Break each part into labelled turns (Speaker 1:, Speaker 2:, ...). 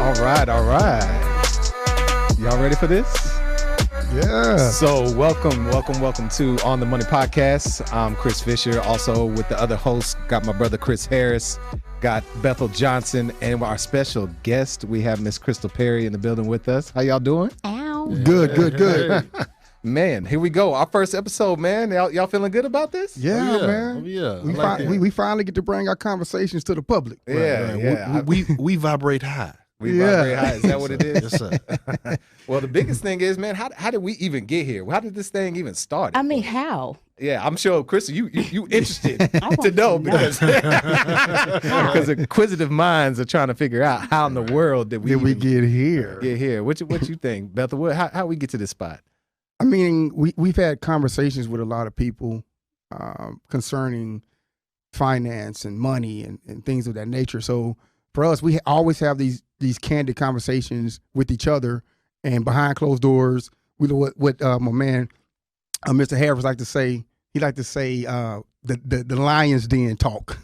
Speaker 1: All right. Y'all ready for this?
Speaker 2: Yeah.
Speaker 1: So welcome to On the Money Podcast. I'm Chris Fisher. Also with the other hosts, got my brother Chris Harris, got Bethel Johnson, and our special guest, we have Miss Crystal Perry in the building with us. How y'all doing?
Speaker 3: Ow.
Speaker 2: Good.
Speaker 1: Man, here we go. Our first episode, man. Y'all feeling good about this?
Speaker 2: Yeah,
Speaker 4: Oh, yeah.
Speaker 2: man.
Speaker 4: Oh, yeah.
Speaker 2: We finally get to bring our conversations to the public.
Speaker 1: Yeah.
Speaker 4: We vibrate high.
Speaker 1: We vibrate high. Is that what it is?
Speaker 4: Yes, sir.
Speaker 1: Well, the biggest thing is, man, how did we even get here? How did this thing even start?
Speaker 3: I mean, how?
Speaker 1: Yeah, I'm sure, Chris, you interested
Speaker 3: want
Speaker 1: to know
Speaker 3: to know.
Speaker 1: because inquisitive minds are trying to figure out how in the world did we
Speaker 2: get here?
Speaker 1: get here. What you think, Bethel? How we get to this spot?
Speaker 2: I mean, we've had conversations with a lot of people concerning finance and money and things of that nature. So for us, we always have these candid conversations with each other, and behind closed doors, we know what my man Mr. Harris like to say. He like to say the lion's den talk.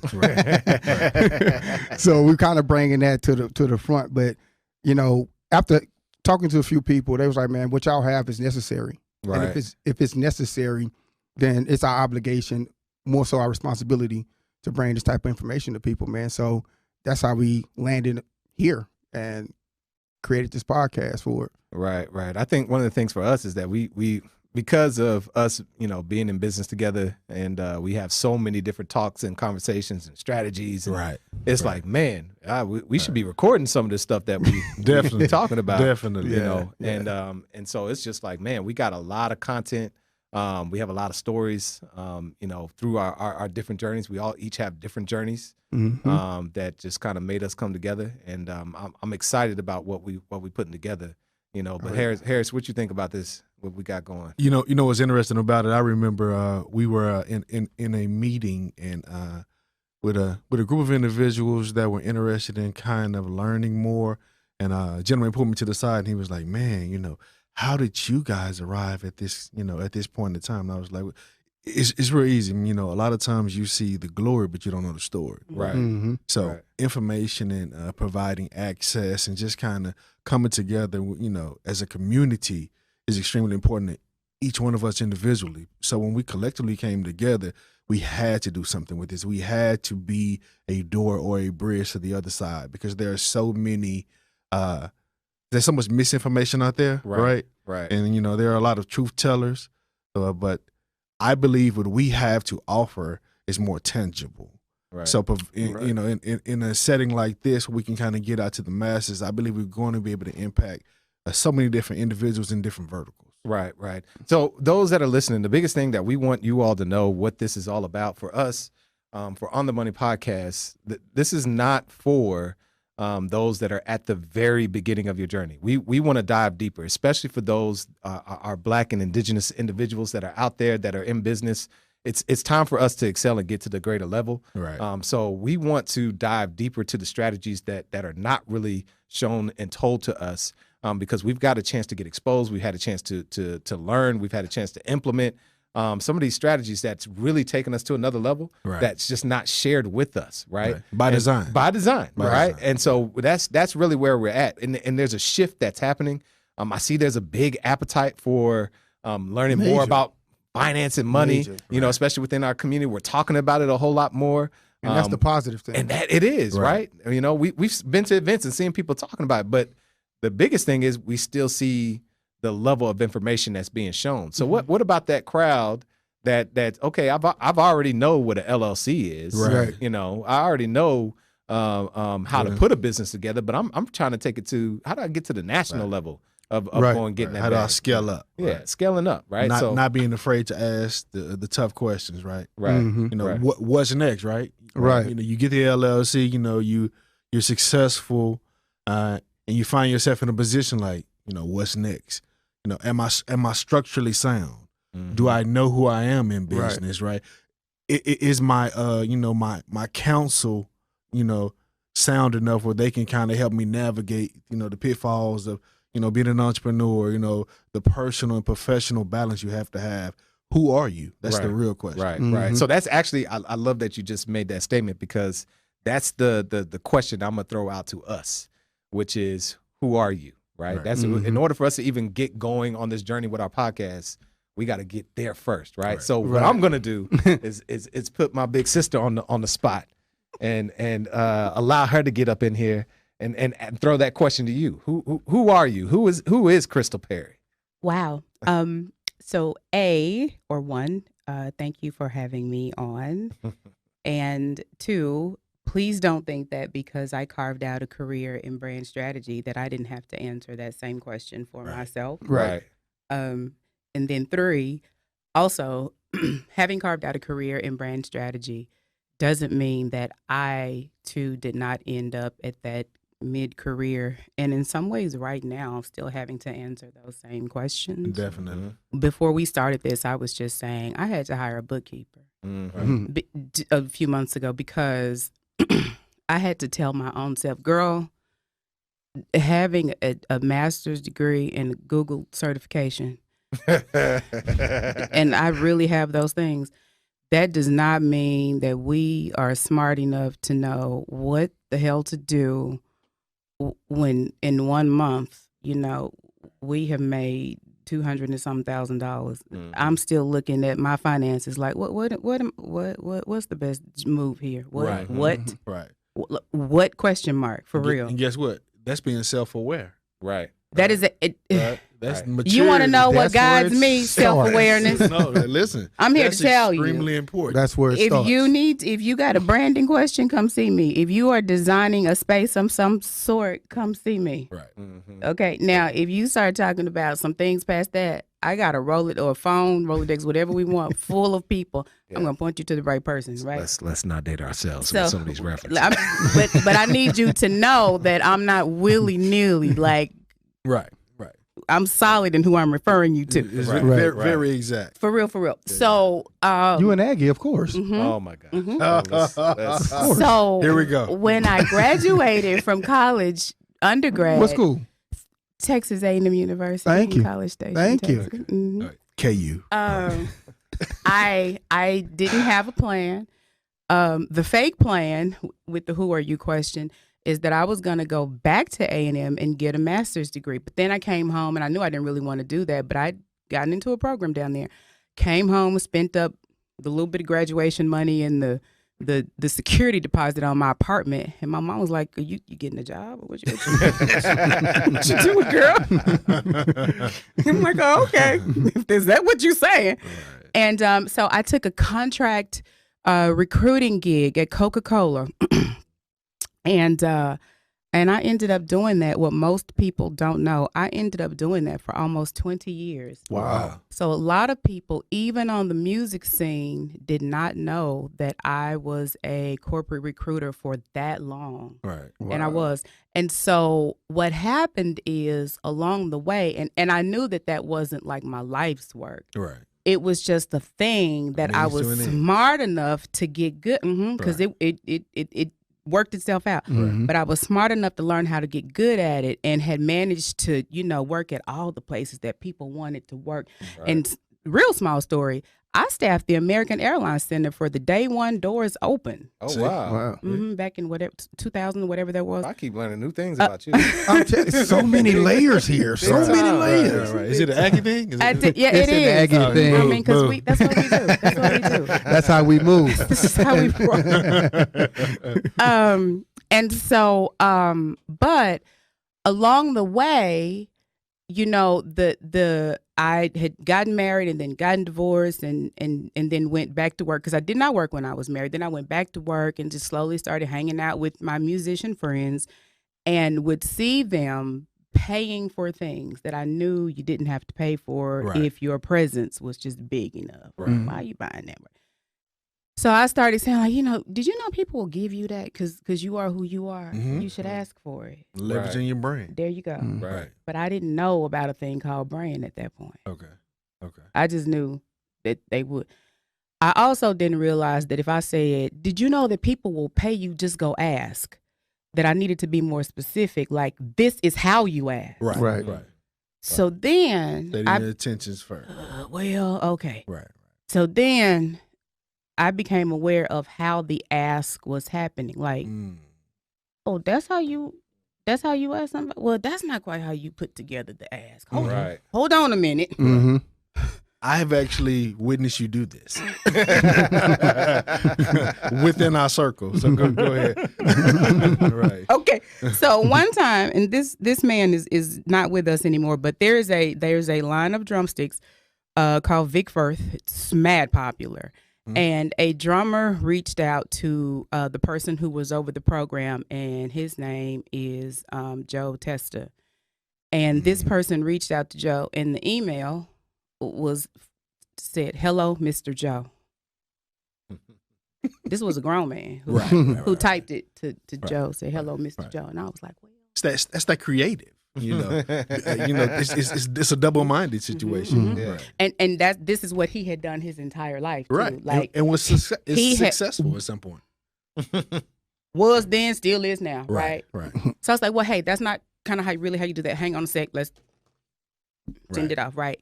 Speaker 2: So we're kind of bringing that to the front. But you know, after talking to a few people, they was like, "Man, what y'all have is necessary.
Speaker 1: Right.
Speaker 2: And if it's necessary, then it's our obligation, more so our responsibility, to bring this type of information to people, man." So that's how we landed here and created this podcast for it.
Speaker 1: Right. I think one of the things for us is that we because of us, being in business together, and we have so many different talks and conversations and strategies. And
Speaker 4: Right.
Speaker 1: It's like, man, we should be recording some of this stuff that we
Speaker 4: Definitely
Speaker 1: talking about.
Speaker 4: Definitely.
Speaker 1: And so it's just like, man, we got a lot of content. We have a lot of stories, through our different journeys. We all each have different journeys that just kind of made us come together. And I'm excited about what we putting together. But Harris, what you think about this? What we got going?
Speaker 4: You know what's interesting about it? I remember we were in a meeting and with a group of individuals that were interested in kind of learning more. And a gentleman pulled me to the side and he was like, "Man, how did you guys arrive at this? At this point in time?" And I was like, "It's real easy. A lot of times you see the glory, but you don't know the story."
Speaker 1: Right.
Speaker 2: Mm-hmm.
Speaker 4: So
Speaker 1: Right.
Speaker 4: information and providing access and just kind of coming together, as a community is extremely important to each one of us individually. So when we collectively came together, we had to do something with this. We had to be a door or a bridge to the other side because there are so many, there's so much misinformation out there, right?
Speaker 1: Right.
Speaker 4: And, there are a lot of truth tellers, but I believe what we have to offer is more tangible.
Speaker 1: Right.
Speaker 4: So, in a setting like this, we can kind of get out to the masses. I believe we're going to be able to impact so many different individuals in different verticals.
Speaker 1: Right. So those that are listening, the biggest thing that we want you all to know what this is all about for us, for On the Money Podcast, this is not for those that are at the very beginning of your journey. We want to dive deeper, especially for those our Black and Indigenous individuals that are out there that are in business. It's time for us to excel and get to the greater level.
Speaker 4: Right.
Speaker 1: So we want to dive deeper to the strategies that are not really shown and told to us, because we've got a chance to get exposed. We've had a chance to learn. We've had a chance to implement some of these strategies that's really taken us to another level.
Speaker 4: Right.
Speaker 1: That's just not shared with us, right?
Speaker 4: By design.
Speaker 1: By design, right?
Speaker 4: design.
Speaker 1: And so that's really where we're at. And there's a shift that's happening. I see there's a big appetite for learning more about finance and money,
Speaker 2: Major,
Speaker 1: especially within our community. We're talking about it a whole lot more.
Speaker 2: And that's the positive thing.
Speaker 1: And that it is, right? We've been to events and seen people talking about it, but the biggest thing is we still see the level of information that's being shown. So what about that crowd that okay, I've already know what an LLC is.
Speaker 2: Right.
Speaker 1: I already know how to put a business together, but I'm trying to take it to, how do I get to the national level of going getting that
Speaker 4: How do I
Speaker 1: bag?
Speaker 4: scale up?
Speaker 1: Yeah, scaling up, right?
Speaker 4: Not being afraid to ask the tough questions, right?
Speaker 1: Right.
Speaker 2: Mhm.
Speaker 1: Right.
Speaker 4: What's next, right?
Speaker 2: Right.
Speaker 4: You get the LLC, you're successful, and you find yourself in a position like, what's next? Am I structurally sound?
Speaker 1: Mhm.
Speaker 4: Do I know who I am in business, right? Is my my counsel, sound enough where they can kind of help me navigate, the pitfalls of, being an entrepreneur, the personal and professional balance you have to have. Who are you? That's the real question.
Speaker 1: Right,
Speaker 2: Mhm.
Speaker 1: right. So that's actually, I love that you just made that statement, because that's the question I'm gonna throw out to us. which is who are you, right?
Speaker 4: Right.
Speaker 1: That's in order for us to even get going on this journey with our podcast, we got to get there first, right? So what I'm gonna do is put my big sister on the spot and allow her to get up in here and throw that question to you. Who are you? Who is Crystal Perry?
Speaker 3: Wow. So one, thank you for having me on. And two, please don't think that because I carved out a career in brand strategy that I didn't have to answer that same question for myself.
Speaker 1: Right.
Speaker 3: And then three, also, having carved out a career in brand strategy doesn't mean that I too did not end up at that mid-career, and in some ways right now still having to answer those same questions.
Speaker 4: Definitely.
Speaker 3: Before we started this, I was just saying I had to hire a bookkeeper a few months ago because I had to tell my own self, girl, having a master's degree and Google certification, and I really have those things, that does not mean that we are smart enough to know what the hell to do when in 1 month, we have made $200 and some thousand. I'm still looking at my finances like, what's the best move here? What question mark for real?
Speaker 4: And guess what? That's being self-aware.
Speaker 1: Right.
Speaker 3: That is
Speaker 4: That's maturity.
Speaker 3: You want to know what
Speaker 2: That's where
Speaker 3: guides
Speaker 2: it
Speaker 3: me?
Speaker 2: starts.
Speaker 3: Self-awareness.
Speaker 4: No, listen.
Speaker 3: I'm here to tell you.
Speaker 4: Extremely important.
Speaker 2: That's where it starts.
Speaker 3: If you got a branding question, come see me. If you are designing a space of some sort, come see me.
Speaker 4: Right.
Speaker 3: Okay. Now, if you start talking about some things past that, I got a Rolodex, whatever we want, full of people. I'm gonna point you to the right person, right?
Speaker 1: Let's not date ourselves with some of these references.
Speaker 3: But I need you to know that I'm not willy-nilly. Like,
Speaker 4: Right.
Speaker 3: I'm solid in who I'm referring you to.
Speaker 4: It's
Speaker 1: Right.
Speaker 4: very exact.
Speaker 3: For real.
Speaker 4: Yeah.
Speaker 3: So,
Speaker 2: You an Aggie, of course.
Speaker 1: Oh my God.
Speaker 3: So
Speaker 4: Here we go.
Speaker 3: When I graduated from college, undergrad,
Speaker 2: What school?
Speaker 3: Texas A&M University,
Speaker 2: Thank
Speaker 3: in
Speaker 2: you.
Speaker 3: College Station,
Speaker 2: Thank you.
Speaker 3: Texas. Mhm.
Speaker 4: All right. KU.
Speaker 3: I didn't have a plan. The fake plan with the "Who are you" question is that I was going to go back to A&M and get a master's degree. But then I came home and I knew I didn't really want to do that, but I'd gotten into a program down there. Came home, spent up the little bit of graduation money and the security deposit on my apartment. And my mom was like, you getting a job? Or what you doing, girl? I'm like, oh, okay. Is that what you're saying?
Speaker 4: Right.
Speaker 3: And so I took a contract recruiting gig at Coca-Cola. And I ended up doing that. What most people don't know, I ended up doing that for almost 20 years.
Speaker 4: Wow.
Speaker 3: So a lot of people, even on the music scene, did not know that I was a corporate recruiter for that long.
Speaker 4: Right.
Speaker 3: And I was. And so what happened is along the way, and I knew that wasn't like my life's work.
Speaker 4: Right.
Speaker 3: It was just a thing that I was smart enough to get good, because it worked itself out. But I was smart enough to learn how to get good at it and had managed to, work at all the places that people wanted to work.
Speaker 1: Right.
Speaker 3: And real small story, I staffed the American Airlines Center for the day one doors open.
Speaker 1: Oh,
Speaker 4: See?
Speaker 1: wow.
Speaker 3: Back in 2000, whatever that was.
Speaker 1: I keep learning new things about you.
Speaker 2: I'm telling you, so many layers here. So
Speaker 1: Big
Speaker 2: many
Speaker 1: time.
Speaker 2: layers.
Speaker 4: Right. Is it an Aggie thing?
Speaker 3: Yeah,
Speaker 2: It's
Speaker 3: it
Speaker 2: an
Speaker 3: is.
Speaker 2: Aggie thing.
Speaker 3: I mean, because that's what we do. That's what we do.
Speaker 2: That's how we move.
Speaker 3: This is how we roll. And so, but along the way, I had gotten married and then gotten divorced and then went back to work because I did not work when I was married. Then I went back to work and just slowly started hanging out with my musician friends and would see them paying for things that I knew you didn't have to pay for if your presence was just big enough.
Speaker 1: Right.
Speaker 3: Why are you buying that? So I started saying, like, did you know people will give you that because you are who you are? You should ask for it.
Speaker 4: Leveraging your brain.
Speaker 3: There you go.
Speaker 4: Right.
Speaker 3: But I didn't know about a thing called brand at that point.
Speaker 4: Okay.
Speaker 3: I just knew that they would. I also didn't realize that if I said, did you know that people will pay you, just go ask, that I needed to be more specific, like this is how you ask.
Speaker 2: Right.
Speaker 3: So then
Speaker 4: Setting your intentions first.
Speaker 3: Okay.
Speaker 4: Right.
Speaker 3: So then I became aware of how the ask was happening. Like, oh, that's how you That's how you ask somebody? Well, that's not quite how you put together the ask. Hold on a minute.
Speaker 2: Mm-hmm.
Speaker 4: I have actually witnessed you do this within our circle. So go ahead. Right.
Speaker 3: Okay. So one time, and this man is not with us anymore, but there's a line of drumsticks called Vic Firth. It's mad popular. Mm-hmm. And a drummer reached out to the person who was over the program, and his name is Joe Testa. And this person reached out to Joe, and the email said, "Hello, Mr. Joe." This was a grown man who typed it to Joe, said, "Hello, Mr. Joe," and I was like, "Well,
Speaker 4: that's that creative, you know." It's a double-minded situation,
Speaker 3: right. And this is what he had done his entire life, too.
Speaker 4: Right?
Speaker 3: Like,
Speaker 4: and was successful at some point.
Speaker 3: Was then, still is now, right?
Speaker 4: Right.
Speaker 3: So I was like, well, hey, that's not kind of how you do that. Hang on a sec, let's send it off, right?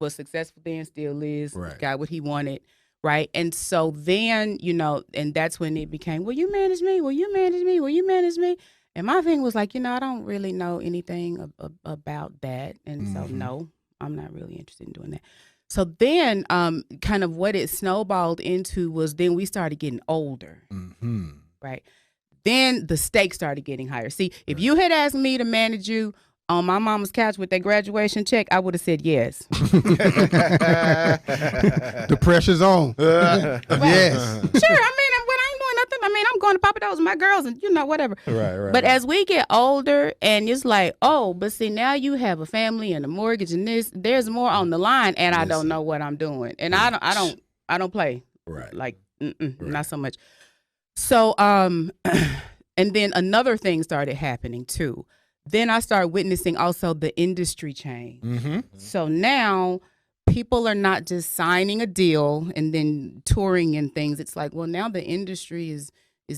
Speaker 3: Was successful then, still is, got what he wanted, right? And so then, and that's when it became, will you manage me? Will you manage me? Will you manage me? And my thing was like, I don't really know anything about that. And so, no, I'm not really interested in doing that. So then kind of what it snowballed into was then we started getting older, right? Then the stakes started getting higher. See, if you had asked me to manage you on my mama's couch with that graduation check, I would have said yes.
Speaker 2: The pressure's on. Yes.
Speaker 3: Sure. I mean, when I ain't doing nothing, I'm going to Papa Do's with my girls and, whatever.
Speaker 4: Right.
Speaker 3: But as we get older and it's like, but see, now you have a family and a mortgage and there's more on the line and I don't know what I'm doing. And I don't play.
Speaker 4: Right.
Speaker 3: Like, not so much. So, and then another thing started happening too. Then I started witnessing also the industry change. So now people are not just signing a deal and then touring and things. It's like, well, now the industry is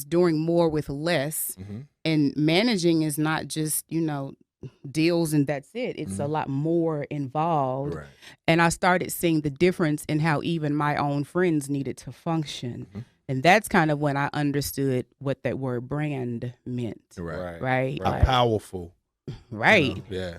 Speaker 3: doing more with less, and managing is not just, deals and that's it. It's a lot more involved.
Speaker 4: Right.
Speaker 3: And I started seeing the difference in how even my own friends needed to function. And that's kind of when I understood what that word brand meant. Right.
Speaker 4: How powerful.
Speaker 3: Right.
Speaker 4: Yeah.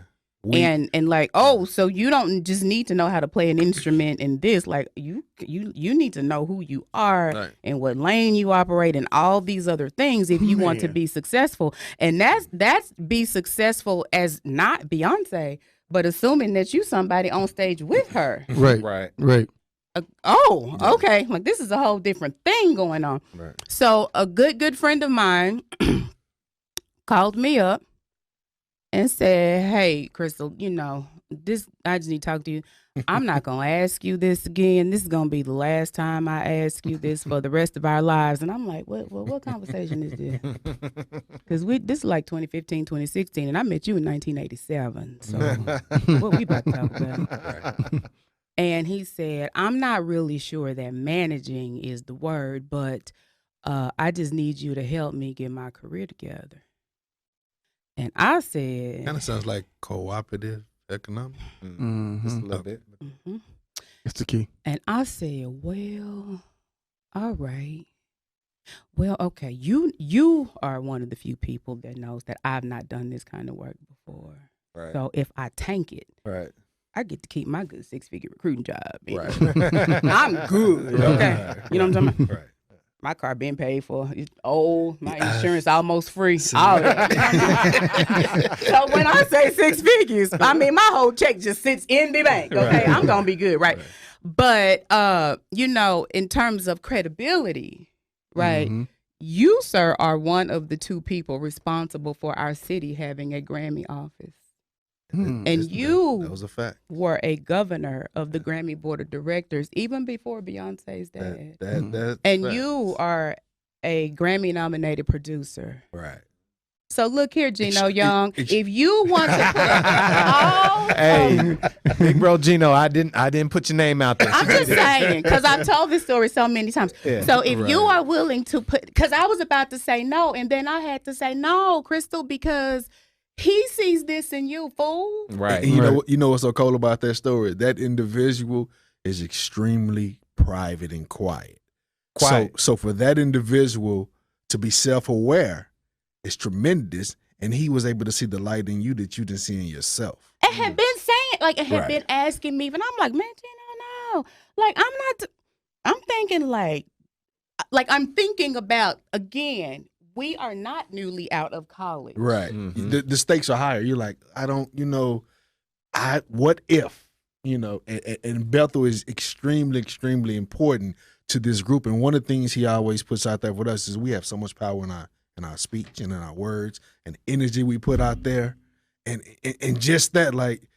Speaker 3: And like, so you don't just need to know how to play an instrument in this. Like you need to know who you are and what lane you operate and all these other things if you want to be successful. And that's be successful as not Beyonce, but assuming that you somebody on stage with her.
Speaker 2: Right.
Speaker 3: Okay. Like this is a whole different thing going on.
Speaker 4: Right.
Speaker 3: So a good friend of mine called me up and said, "Hey, Crystal, this, I just need to talk to you. I'm not going to ask you this again. This is going to be the last time I ask you this for the rest of our lives." And I'm like, what conversation is this? Because this is like 2015, 2016, and I met you in 1987. So what we about to talk about? And he said, "I'm not really sure that managing is the word, but I just need you to help me get my career together." And I said,
Speaker 4: kind of sounds like cooperative economics.
Speaker 1: Just a little bit.
Speaker 2: It's the key.
Speaker 3: And I said, well, all right. Well, okay, you are one of the few people that knows that I've not done this kind of work before.
Speaker 1: Right.
Speaker 3: So if I tank it, I get to keep my good 6-figure recruiting job.
Speaker 1: Right.
Speaker 3: I'm good. Okay. You know what I'm talking about?
Speaker 4: Right.
Speaker 3: My car been paid for. It's old. My insurance almost free. All that. So when I say 6 figures, I mean my whole check just sits in the bank. Okay, I'm gonna be good, right? But in terms of credibility, right? You, sir, are one of the 2 people responsible for our city having a Grammy office. And that
Speaker 4: was a fact.
Speaker 3: Were a governor of the Grammy Board of Directors even before Beyonce's dad. And
Speaker 4: facts.
Speaker 3: You are a Grammy-nominated producer.
Speaker 4: Right.
Speaker 3: So look here, Gino Young. If you want to put
Speaker 1: hey, big bro Gino, I didn't put your name out there.
Speaker 3: I'm just saying, because I've told this story so many times. Yeah. So if you are willing to put, because I was about to say no, and then I had to say no, Crystal, because he sees this in you, fool.
Speaker 4: Right. And you know what's so cool about that story? That individual is extremely private and quiet. So for that individual to be self-aware is tremendous. and he was able to see the light in you that you didn't see in yourself.
Speaker 3: It had been saying, like, it had
Speaker 4: Right.
Speaker 3: been asking me, and I'm like, man, Gino, no. Like, I'm thinking like I'm thinking about, again, we are not newly out of college.
Speaker 4: Right.
Speaker 1: Mhm.
Speaker 4: The stakes are higher. You're like, what if, and Bethel is extremely, extremely important to this group. And one of the things he always puts out there with us is we have so much power in our speech and in our words and energy we put out there. And just that, like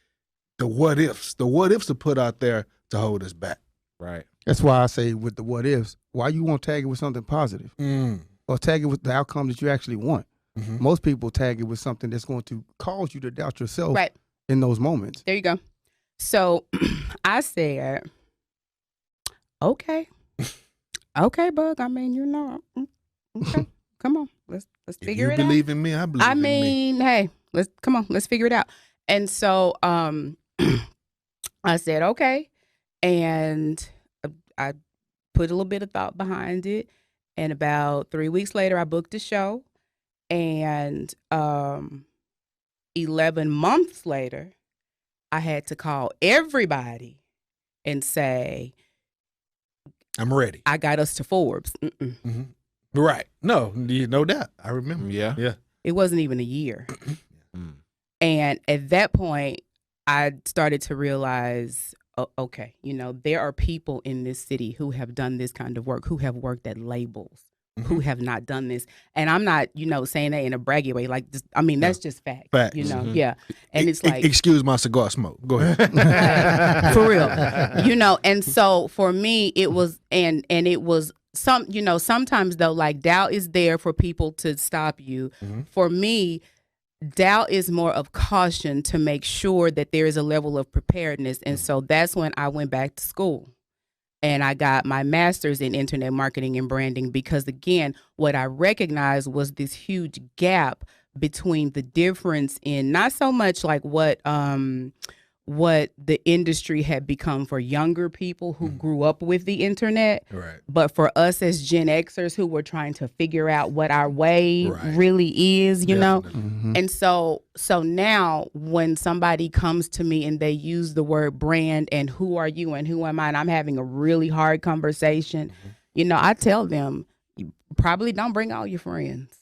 Speaker 4: the what ifs are put out there to hold us back.
Speaker 1: Right.
Speaker 2: That's why I say with the what ifs, why you won't tag it with something positive or tag it with the outcome that you actually want.
Speaker 4: Mhm.
Speaker 2: Most people tag it with something that's going to cause you to doubt yourself
Speaker 3: Right.
Speaker 2: in those moments.
Speaker 3: There you go. So I said, okay, Bug. I mean, okay, come on, let's
Speaker 4: If
Speaker 3: figure
Speaker 4: you
Speaker 3: it out.
Speaker 4: believe in me, I believe
Speaker 3: I
Speaker 4: in me.
Speaker 3: mean, hey, let's figure it out. And so I said, okay. And I put a little bit of thought behind it. And about 3 weeks later, I booked a show. And 11 months later, I had to call everybody and say,
Speaker 4: I'm ready.
Speaker 3: I got us to Forbes.
Speaker 4: Right. No doubt. I remember.
Speaker 1: Yeah.
Speaker 3: It wasn't even a year.
Speaker 1: Mm.
Speaker 3: And at that point, I started to realize, okay, there are people in this city who have done this kind of work, who have worked at labels, who have not done this. And I'm not, saying that in a braggy way. Like, that's just fact.
Speaker 4: Facts.
Speaker 3: Yeah. And it's like,
Speaker 4: excuse my cigar smoke. Go ahead.
Speaker 3: for real, And so for me, it was, and it was sometimes though, like doubt is there for people to stop you. For me, doubt is more of caution to make sure that there is a level of preparedness. And so that's when I went back to school and I got my master's in internet marketing and branding, because again, what I recognized was this huge gap between the difference in not so much like what the industry had become for younger people who grew up with the internet,
Speaker 4: Right.
Speaker 3: but for us as Gen Xers who were trying to figure out what our way
Speaker 4: Right.
Speaker 3: really is,
Speaker 4: Definitely.
Speaker 3: And so now when somebody comes to me and they use the word brand and who are you and who am I, and I'm having a really hard conversation, I tell them, you probably don't bring all your friends.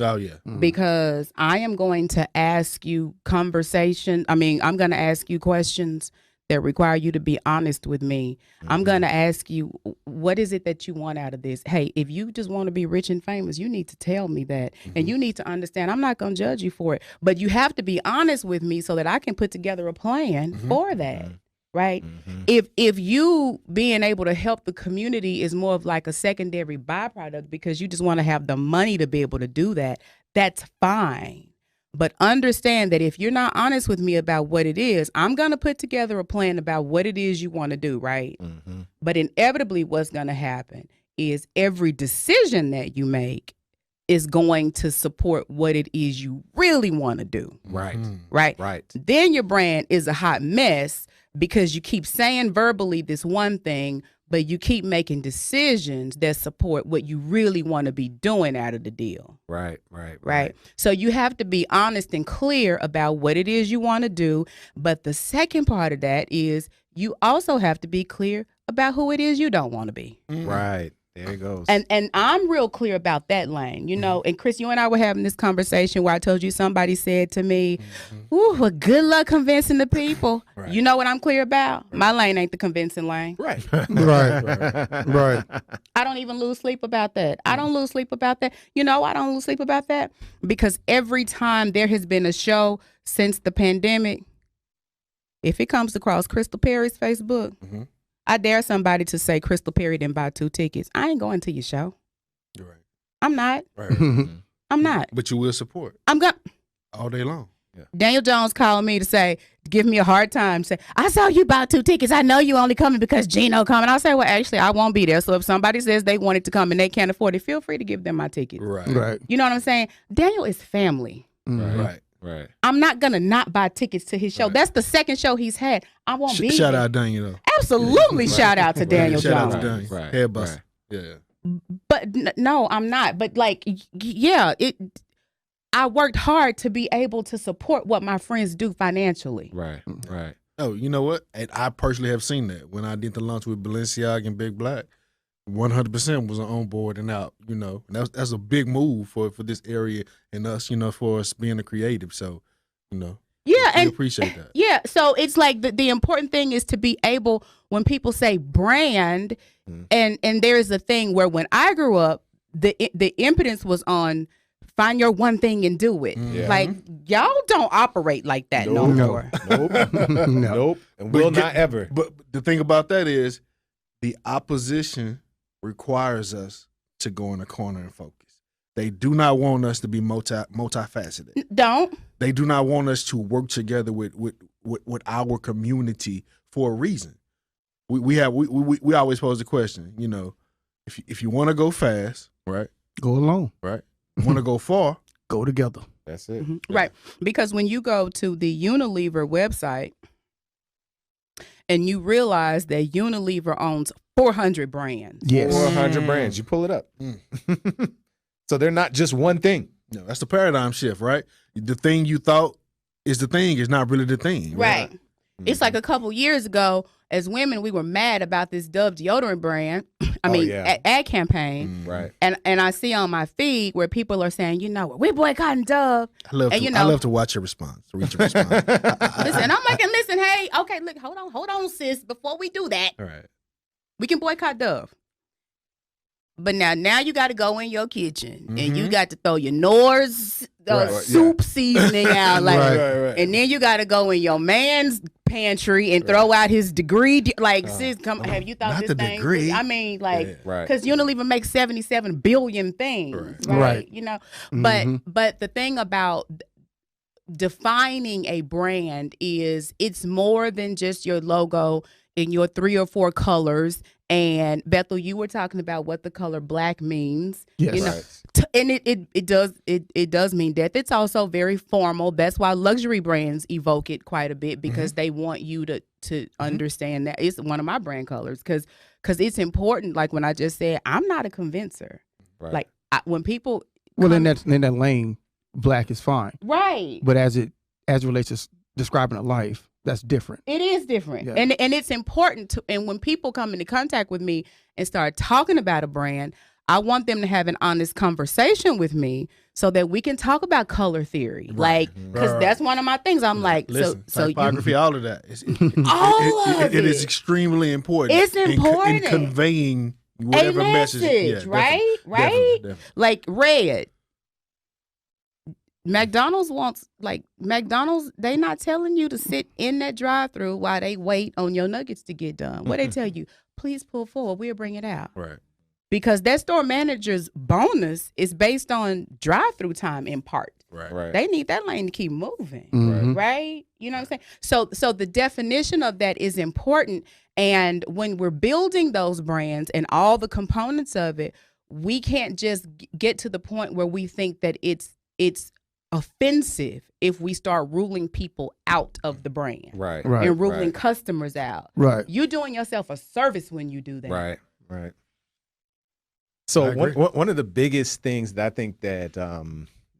Speaker 4: Oh yeah.
Speaker 3: Because I am going to ask you I'm going to ask you questions that require you to be honest with me. I'm going to ask you, what is it that you want out of this? Hey, if you just want to be rich and famous, you need to tell me that. And you need to understand, I'm not going to judge you for it, but you have to be honest with me so that I can put together a plan for that. Right. If you being able to help the community is more of like a secondary byproduct because you just want to have the money to be able to do that, that's fine. But understand that if you're not honest with me about what it is, I'm going to put together a plan about what it is you want to do. Right. But inevitably what's going to happen is every decision that you make is going to support what it is you really want to do.
Speaker 1: Right.
Speaker 3: Right. Then your brand is a hot mess because you keep saying verbally this one thing, but you keep making decisions that support what you really want to be doing out of the deal.
Speaker 1: Right.
Speaker 3: So you have to be honest and clear about what it is you want to do. But the second part of that is you also have to be clear about who it is you don't want to be.
Speaker 1: Right. There it goes.
Speaker 3: And I'm real clear about that lane, and Chris, you and I were having this conversation where I told you somebody said to me, ooh, well, good luck convincing the people.
Speaker 4: Right.
Speaker 3: You know what I'm clear about? My lane ain't the convincing lane.
Speaker 4: Right.
Speaker 2: Right.
Speaker 3: I don't even lose sleep about that. I don't lose sleep about that. I don't lose sleep about that because every time there has been a show since the pandemic, if it comes across Crystal Perry's Facebook, I dare somebody to say Crystal Perry didn't buy 2 tickets. I ain't going to your show.
Speaker 4: You're right.
Speaker 3: I'm not.
Speaker 4: Right.
Speaker 3: I'm not.
Speaker 4: But you will support
Speaker 3: I'm going.
Speaker 4: all day long.
Speaker 3: Daniel Jones called me to give me a hard time. Say, I saw you buy 2 tickets. I know you only coming because Gino coming. I'll say, well, actually, I won't be there. So if somebody says they wanted to come and they can't afford it, feel free to give them my ticket.
Speaker 4: Right.
Speaker 3: You know what I'm saying? Daniel is family.
Speaker 4: Right.
Speaker 3: I'm not going to not buy tickets to his show.
Speaker 4: Right.
Speaker 3: That's the second show he's had. I won't be
Speaker 4: Shout
Speaker 3: there.
Speaker 4: out Daniel though.
Speaker 3: Absolutely shout out to Daniel
Speaker 4: Shout
Speaker 3: Jones.
Speaker 4: out to Daniel.
Speaker 1: Right.
Speaker 4: Head buster. Yeah.
Speaker 3: But no, I'm not. But like, yeah, I worked hard to be able to support what my friends do financially.
Speaker 1: Right.
Speaker 4: Oh, you know what? And I personally have seen that when I did the launch with Balenciaga and Big Black. 100% was on board and out. You know, and that's a big move for this area and us. You know, for us being a creative. So, you know.
Speaker 3: Yeah,
Speaker 4: we
Speaker 3: and
Speaker 4: appreciate that.
Speaker 3: Yeah, so it's like the important thing is to be able, when people say brand, and there's a thing where when I grew up, the impotence was on find your one thing and do it.
Speaker 1: Yeah.
Speaker 3: Like y'all don't operate like that no more.
Speaker 1: Nope. And will not ever.
Speaker 4: But the thing about that is, the opposition requires us to go in a corner and focus. They do not want us to be multifaceted.
Speaker 3: Don't.
Speaker 4: They do not want us to work together with our community for a reason. We always pose the question, you know, if you want to go fast, right?
Speaker 2: Go alone.
Speaker 4: Right. Want to go far?
Speaker 2: Go together.
Speaker 1: That's it.
Speaker 3: Mm-hmm. Right. Because when you go to the Unilever website and you realize that Unilever owns 400 brands.
Speaker 2: Yes.
Speaker 1: 400 brands. You pull it up. So they're not just one thing.
Speaker 4: No, that's the paradigm shift, right? The thing you thought is the thing is not really the thing.
Speaker 3: Right. It's like a couple years ago, as women, we were mad about this Dove deodorant brand. Ad campaign.
Speaker 1: Right.
Speaker 3: And I see on my feed where people are saying, you know, we're boycotting Dove.
Speaker 4: I love to watch your response. Read your response.
Speaker 3: Listen, I'm like, listen, hey, okay, look, hold on, sis. Before we do that,
Speaker 4: all right,
Speaker 3: we can boycott Dove. But now you got to go in your kitchen and you got to throw your Knorr's soup seasoning out, like, and then you got to go in your man's pantry and throw out his degree. Like, sis, come, have you thought
Speaker 4: not
Speaker 3: this
Speaker 4: the
Speaker 3: thing?
Speaker 4: degree.
Speaker 3: I mean, like,
Speaker 1: Right.
Speaker 3: because Unilever makes 77 billion things, right? You know, but the thing about defining a brand is it's more than just your logo in your 3 or 4 colors. And Bethel, you were talking about what the color black means.
Speaker 2: Yes.
Speaker 3: You know, and it does mean death. It's also very formal. That's why luxury brands evoke it quite a bit, because they want you to understand that it's one of my brand colors, because it's important. Like when I just said, I'm not a convincer.
Speaker 1: Right.
Speaker 3: Like when people
Speaker 2: in that lane, black is fine.
Speaker 3: Right.
Speaker 2: But as it relates to describing a life, that's different.
Speaker 3: It is different.
Speaker 2: Yeah.
Speaker 3: And it's important to, and when people come into contact with me and start talking about a brand, I want them to have an honest conversation with me so that we can talk about color theory. Like, because that's one of my things. I'm like,
Speaker 4: listen,
Speaker 3: so
Speaker 4: typography, all of that. It is extremely important.
Speaker 3: It's important
Speaker 4: in conveying whatever
Speaker 3: a message,
Speaker 4: Yeah,
Speaker 3: right?
Speaker 4: Definitely.
Speaker 3: Like red. McDonald's, they not telling you to sit in that drive-thru while they wait on your nuggets to get done. What they tell you, please pull forward, we'll bring it out.
Speaker 4: Right.
Speaker 3: Because that store manager's bonus is based on drive-thru time in part.
Speaker 4: Right.
Speaker 3: They need that lane to keep moving, right? You know what I'm saying? So the definition of that is important. And when we're building those brands and all the components of it, we can't just get to the point where we think that it's offensive if we start ruling people out of the brand,
Speaker 1: Right.
Speaker 3: and ruling customers out.
Speaker 2: Right.
Speaker 3: You're doing yourself a service when you do that.
Speaker 1: Right. So one of the biggest things that I think that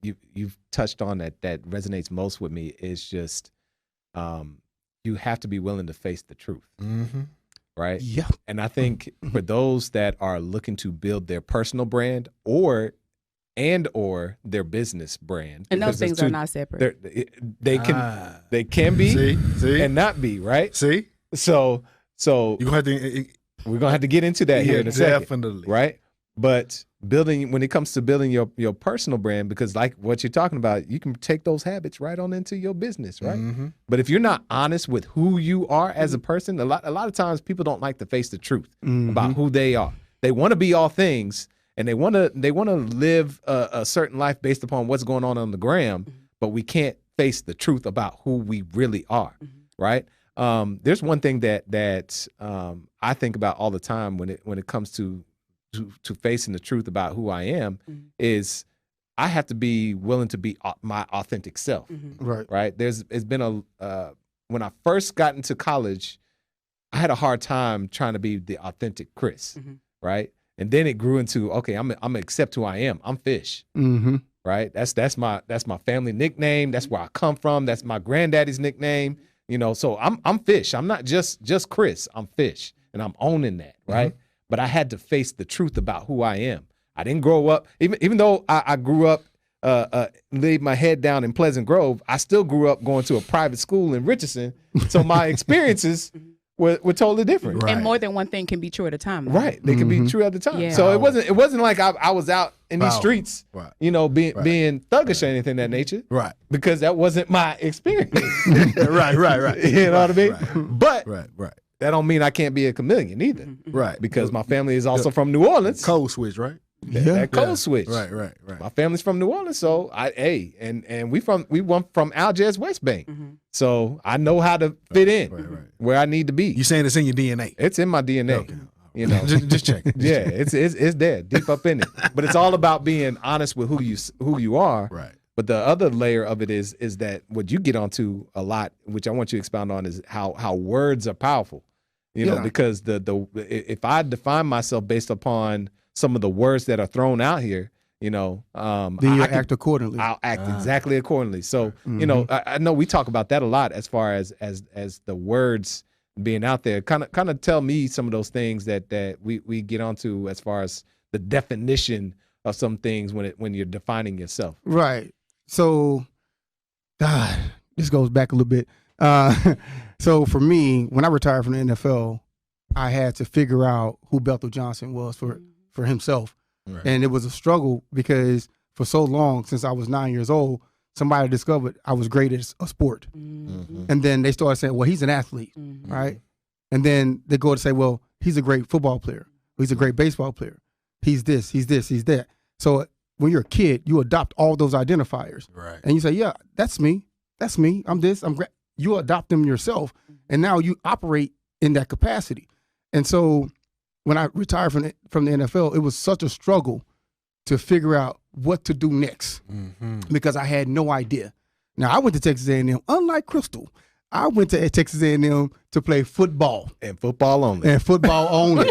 Speaker 1: you've touched on that resonates most with me is just you have to be willing to face the truth. Right.
Speaker 2: Yeah.
Speaker 1: And I think for those that are looking to build their personal brand or their business brand,
Speaker 3: and those things are not separate.
Speaker 1: They can be
Speaker 4: see?
Speaker 1: and not be, right?
Speaker 4: See?
Speaker 1: So
Speaker 4: You're gonna have to,
Speaker 1: we're gonna have to get into that here in a second,
Speaker 4: definitely.
Speaker 1: right? But when it comes to building your personal brand, because like what you're talking about, you can take those habits right on into your business, right? But if you're not honest with who you are as a person, a lot of times people don't like to face the truth about who they are. They want to be all things, and they want to live a certain life based upon what's going on the gram, but we can't face the truth about who we really are, right? There's one thing that I think about all the time when it comes to facing the truth about who I am is I have to be willing to be my authentic self, right? It's been when I first got into college, I had a hard time trying to be the authentic Chris, right? And then it grew into, okay, I'm gonna accept who I am. I'm Fish, right? That's my family nickname. That's where I come from. That's my granddaddy's nickname. You know, so I'm Fish. I'm not just Chris. I'm Fish, and I'm owning that, right? But I had to face the truth about who I am. I didn't grow up, even though I grew up, laid my head down in Pleasant Grove. I still grew up going to a private school in Richardson, so my experiences were totally different.
Speaker 3: And more than one thing can be true at a time. Though.
Speaker 1: Right, they could be true at the time.
Speaker 3: Yeah.
Speaker 1: So it wasn't like I was out in these streets, you know, being thuggish or anything of that nature.
Speaker 4: Right.
Speaker 1: Because that wasn't my experience.
Speaker 4: right.
Speaker 1: You know what I mean? But
Speaker 4: Right.
Speaker 1: that don't mean I can't be a chameleon either.
Speaker 4: Right.
Speaker 1: Because my family is also from New Orleans.
Speaker 4: Code switch, right?
Speaker 1: That code switch.
Speaker 4: Right.
Speaker 1: My family's from New Orleans, so and we went from Algiers West Bank. So I know how to fit in where I need to be.
Speaker 4: You saying it's in your DNA?
Speaker 1: It's in my DNA.
Speaker 4: Okay.
Speaker 1: You know,
Speaker 4: just check.
Speaker 1: Yeah, it's there, deep up in it. But it's all about being honest with who you are.
Speaker 4: Right.
Speaker 1: But the other layer of it is that what you get onto a lot, which I want you to expound on, is how words are powerful. You know, because if I define myself based upon some of the words that are thrown out here, you know,
Speaker 2: then you act accordingly.
Speaker 1: I'll act exactly accordingly. So, you know, I know we talk about that a lot as far as the words being out there. Kind of tell me some of those things that we get onto as far as the definition of some things when you're defining yourself.
Speaker 2: Right. So, this goes back a little bit. So for me, when I retired from the NFL, I had to figure out who Bethel Johnson was for himself. Right. And it was a struggle because for so long, since I was 9 years old, somebody discovered I was great at a sport. And then they started saying, well, he's an athlete, right? And then they go to say, well, he's a great football player. He's a great baseball player. He's this, he's that. So when you're a kid, you adopt all those identifiers.
Speaker 4: Right.
Speaker 2: And you say, yeah, that's me. That's me. I'm this. I'm great. You adopt them yourself. And now you operate in that capacity. And so when I retired from the NFL, it was such a struggle to figure out what to do next because I had no idea. Now, I went to Texas A&M, unlike Crystal. I went to Texas A&M to play football.
Speaker 1: And football only.
Speaker 2: And football only.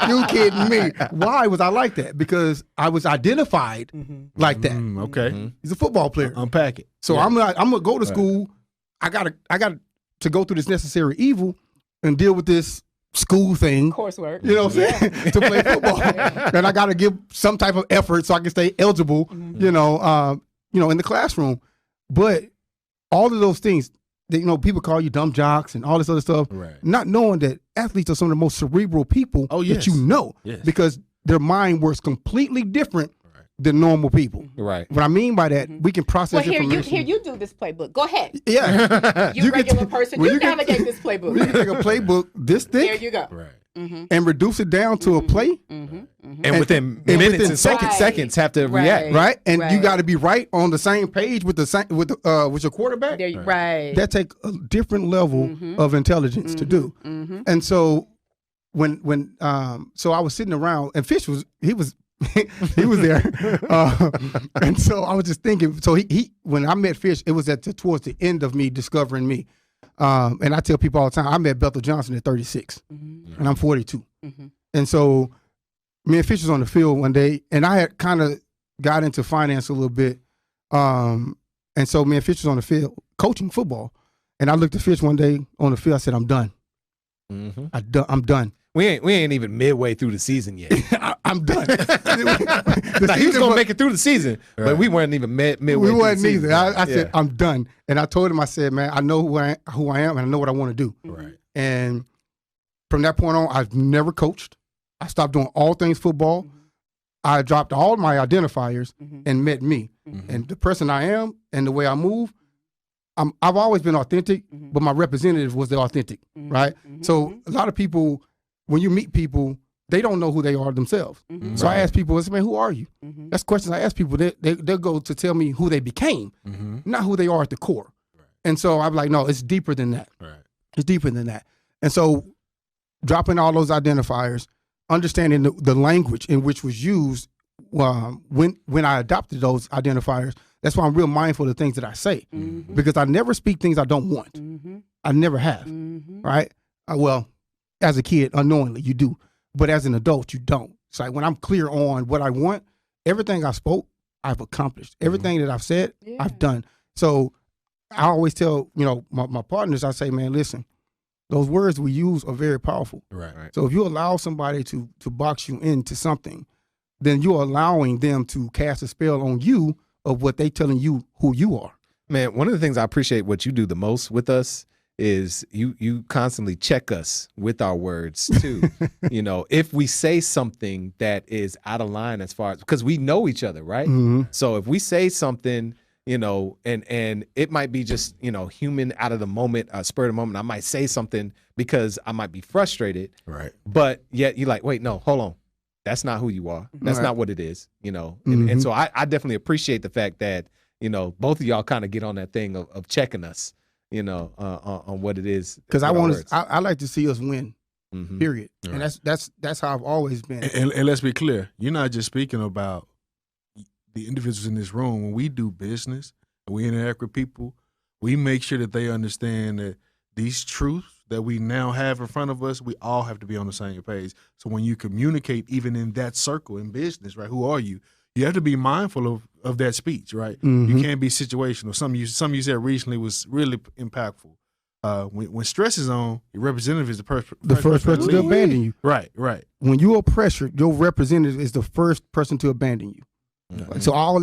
Speaker 2: You kidding me? Why was I like that? Because I was identified like that.
Speaker 4: Okay.
Speaker 2: He's a football player.
Speaker 4: Unpack it.
Speaker 2: So I'm gonna go to school. I got to go through this necessary evil and deal with this school thing.
Speaker 3: Coursework.
Speaker 2: You know what I'm saying? To play football. And I got to give some type of effort so I can stay eligible, you know, in the classroom. But all of those things, people call you dumb jocks and all this other stuff, not knowing that athletes are some of the most cerebral people that you know because their mind works completely different than normal people.
Speaker 1: Right.
Speaker 2: What I mean by that, we can process information.
Speaker 3: Here you do this playbook. Go ahead.
Speaker 2: Yeah.
Speaker 3: You regular person, you navigate this playbook.
Speaker 2: You can take a playbook this thick.
Speaker 3: There you go.
Speaker 4: Right.
Speaker 2: And reduce it down to a play.
Speaker 1: And within minutes and seconds have to react.
Speaker 2: Right. And you got to be right on the same page with your quarterback.
Speaker 3: Right.
Speaker 2: That take a different level of intelligence to do. And so when so I was sitting around and Fish was he was there. And so I was just thinking, so he when I met Fish, it was towards the end of me discovering me. And I tell people all the time, I met Bethel Johnson at 36 and I'm 42. And so me and Fish was on the field one day and I had kind of got into finance a little bit. And so me and Fish was on the field coaching football. And I looked at Fish one day on the field. I said, I'm done. I'm done.
Speaker 1: We ain't even midway through the season yet.
Speaker 2: I'm done.
Speaker 1: Now, he was gonna make it through the season, but we weren't even midway.
Speaker 2: We
Speaker 1: through
Speaker 2: weren't
Speaker 1: the season.
Speaker 2: either. I said I'm done, and I told him, I said, man, I know who I am, and I know what I want to do.
Speaker 4: Right.
Speaker 2: And from that point on, I've never coached. I stopped doing all things football. I dropped all my identifiers and met me, and the person I am and the way I move. I've always been authentic, but my representative was the authentic, right? So a lot of people, when you meet people, they don't know who they are themselves. So I ask people, I say, man, who are you? That's questions I ask people. They'll go to tell me who they became, not who they are at the core. And so I'm like, no, it's deeper than that. It's deeper than that. And so dropping all those identifiers, understanding the language in which was used when I adopted those identifiers, that's why I'm real mindful of the things that I say, because I never speak things I don't want. I never have, right? Well, as a kid, unknowingly, you do. But as an adult, you don't. It's like when I'm clear on what I want, everything I spoke, I've accomplished. Everything that I've said,
Speaker 3: Yeah.
Speaker 2: I've done. So I always tell, my partners, I say, man, listen, those words we use are very powerful.
Speaker 4: Right.
Speaker 2: So if you allow somebody to box you into something, then you're allowing them to cast a spell on you of what they telling you who you are.
Speaker 1: Man, one of the things I appreciate what you do the most with us is you constantly check us with our words too. If we say something that is out of line as far as, because we know each other, right?
Speaker 2: Mm-hmm.
Speaker 1: So if we say something, and it might be just, human out of the moment, spur of the moment, I might say something because I might be frustrated,
Speaker 4: Right.
Speaker 1: but yet you're like, wait, no, hold on. That's not who you are. That's
Speaker 2: Right.
Speaker 1: not what it is, and
Speaker 2: Mhm.
Speaker 1: so I definitely appreciate the fact that, both of y'all kind of get on that thing of checking us, on what it is.
Speaker 2: Because I
Speaker 1: with our
Speaker 2: want
Speaker 1: words.
Speaker 2: to, I like to see us win.
Speaker 1: Mhm.
Speaker 2: Period.
Speaker 4: Right.
Speaker 2: And that's how I've always been.
Speaker 4: And let's be clear, you're not just speaking about the individuals in this room. When we do business and we interact with people, we make sure that they understand that these truths that we now have in front of us, we all have to be on the same page. So when you communicate, even in that circle in business, right? Who are you? You have to be mindful of that speech, right?
Speaker 2: Mhm.
Speaker 4: You can't be situational. Something you said recently was really impactful. When stress is on, your representative is the first person
Speaker 2: to
Speaker 4: leave.
Speaker 2: abandon you.
Speaker 4: Right.
Speaker 2: When you are pressured, your representative is the first person to abandon you.
Speaker 1: Mhm.
Speaker 2: So all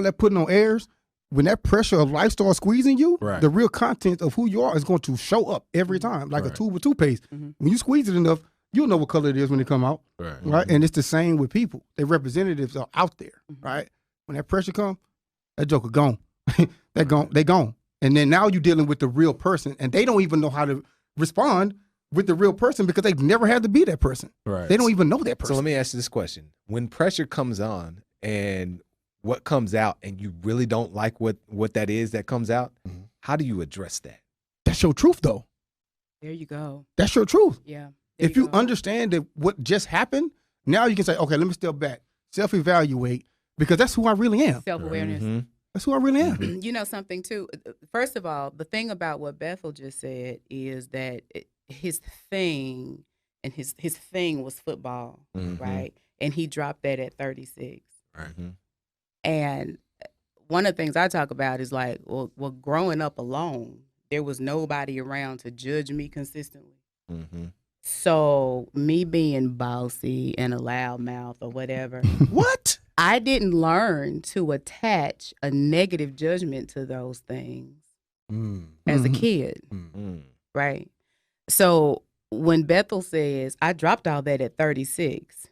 Speaker 2: that putting on airs, when that pressure of life starts squeezing you,
Speaker 4: Right.
Speaker 2: the real content of who you are is going to show up every time, like a
Speaker 4: Right.
Speaker 2: tube of toothpaste.
Speaker 3: Mhm.
Speaker 2: When you squeeze it enough, you'll know what color it is when it come out,
Speaker 4: Right.
Speaker 2: right? And it's the same with people. Their representatives are out there,
Speaker 3: Mhm.
Speaker 2: right? When that pressure come, that joker gone. They gone. And then now you're dealing with the real person, and they don't even know how to respond with the real person because they've never had to be that person.
Speaker 4: Right.
Speaker 2: They don't even know that person.
Speaker 1: So let me ask you this question. When pressure comes on and what comes out and you really don't like what that is that comes out,
Speaker 4: Mhm.
Speaker 1: how do you address that?
Speaker 2: That's your truth, though.
Speaker 3: There you go.
Speaker 2: That's your truth.
Speaker 3: Yeah. There
Speaker 2: If you
Speaker 3: go.
Speaker 2: understand that what just happened, now you can say, okay, let me step back, self-evaluate, because that's who I really am.
Speaker 3: Self-awareness.
Speaker 1: Mhm.
Speaker 2: That's who I really am.
Speaker 3: You know something too. First of all, the thing about what Bethel just said is that his thing and his thing was football,
Speaker 1: Mhm.
Speaker 3: right? And he dropped that at 36.
Speaker 1: Mhm.
Speaker 3: And one of the things I talk about is like, well, growing up alone, there was nobody around to judge me consistently.
Speaker 1: Mhm.
Speaker 3: So me being bossy and a loudmouth or whatever,
Speaker 2: What?
Speaker 3: I didn't learn to attach a negative judgment to those things as a
Speaker 2: Mhm.
Speaker 3: kid,
Speaker 1: Mm.
Speaker 3: right? So when Bethel says, I dropped all that at 36,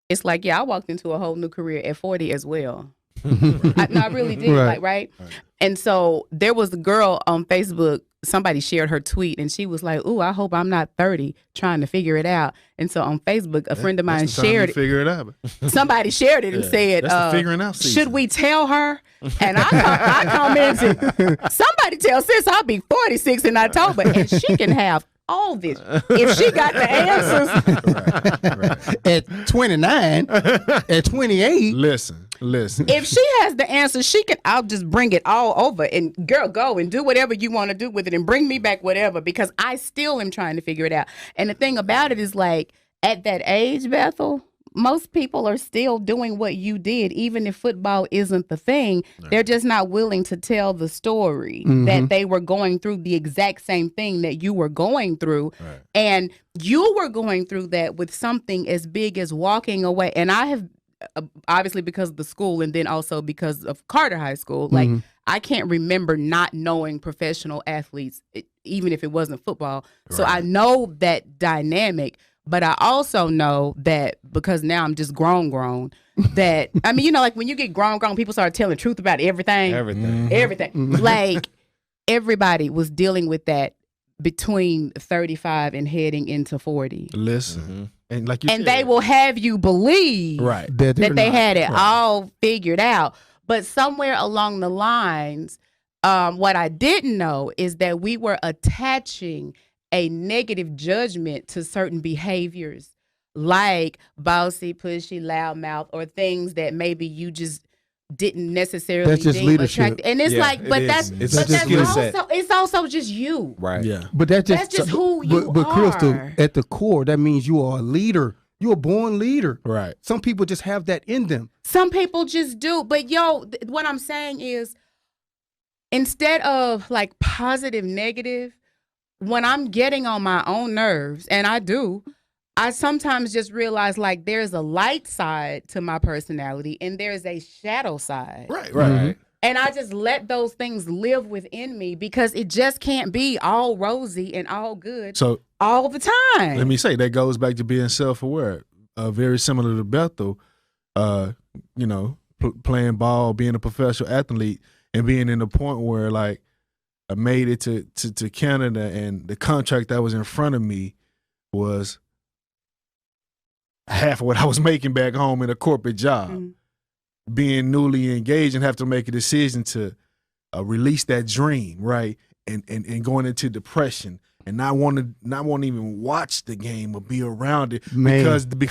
Speaker 3: it's like, yeah, I walked into a whole new career at 40 as well. I really did,
Speaker 2: Right.
Speaker 3: like, right?
Speaker 4: Right.
Speaker 3: And so there was a girl on Facebook, somebody shared her tweet, and she was like, ooh, I hope I'm not 30 trying to figure it out. And so on Facebook, a friend of mine
Speaker 4: That's the time
Speaker 3: shared
Speaker 4: to
Speaker 3: it.
Speaker 4: figure it out.
Speaker 3: Somebody shared it and
Speaker 4: Yeah,
Speaker 3: said,
Speaker 4: that's the figuring out season.
Speaker 3: should we tell her? And I commented, somebody tell sis I'll be 46 in October, and she can have all this. If she got the answers,
Speaker 4: Right.
Speaker 2: At 29, at 28,
Speaker 4: Listen.
Speaker 3: if she has the answers, I'll just bring it all over, and girl, go and do whatever you want to do with it and bring me back whatever, because I still am trying to figure it out. And the thing about it is, like, at that age, Bethel, most people are still doing what you did, even if football isn't the thing. They're just not willing to tell the story that they were going through the exact same thing that you were going through.
Speaker 4: Right.
Speaker 3: And you were going through that with something as big as walking away. And I have, obviously because of the school, and then also because of Carter High School, like, I can't remember not knowing professional athletes, even if it wasn't football. So I know that dynamic. But I also know that, because now I'm just grown, that, I mean, like when you get grown, people start telling the truth about everything. Everything. Like, everybody was dealing with that between 35 and heading into 40.
Speaker 4: Listen. And like you
Speaker 3: And
Speaker 4: said,
Speaker 3: they will have you believe
Speaker 4: right.
Speaker 2: that
Speaker 3: that they
Speaker 2: not.
Speaker 3: had it all figured out. But somewhere along the lines, what I didn't know is that we were attaching a negative judgment to certain behaviors, like bossy, pushy, loudmouth, or things that maybe you just didn't necessarily
Speaker 2: That's just
Speaker 3: deem
Speaker 2: leadership.
Speaker 3: attractive. And it's
Speaker 1: Yeah,
Speaker 3: like, but
Speaker 1: it
Speaker 3: that's
Speaker 1: is. It's
Speaker 3: but
Speaker 1: just
Speaker 3: that's
Speaker 1: skill set.
Speaker 3: also, it's also just you.
Speaker 1: Right.
Speaker 4: Yeah.
Speaker 2: But that's just
Speaker 3: who you
Speaker 2: but Crystal,
Speaker 3: are.
Speaker 2: at the core, that means you are a leader. You're a born leader.
Speaker 4: Right.
Speaker 2: Some people just have that in them.
Speaker 3: Some people just do. But what I'm saying is, instead of like positive, negative, when I'm getting on my own nerves, and I sometimes just realize like there's a light side to my personality and there's a shadow side.
Speaker 4: Right.
Speaker 3: And I just let those things live within me because it just can't be all rosy and all good
Speaker 4: So
Speaker 3: all the time.
Speaker 4: let me say that goes back to being self-aware. Very similar to Bethel, playing ball, being a professional athlete, and being in the point where like I made it to Canada, and the contract that was in front of me was half of what I was making back home in a corporate job.
Speaker 3: Mm-hmm.
Speaker 4: Being newly engaged and have to make a decision to release that dream, right? And going into depression and not want to even watch the game or be around it because the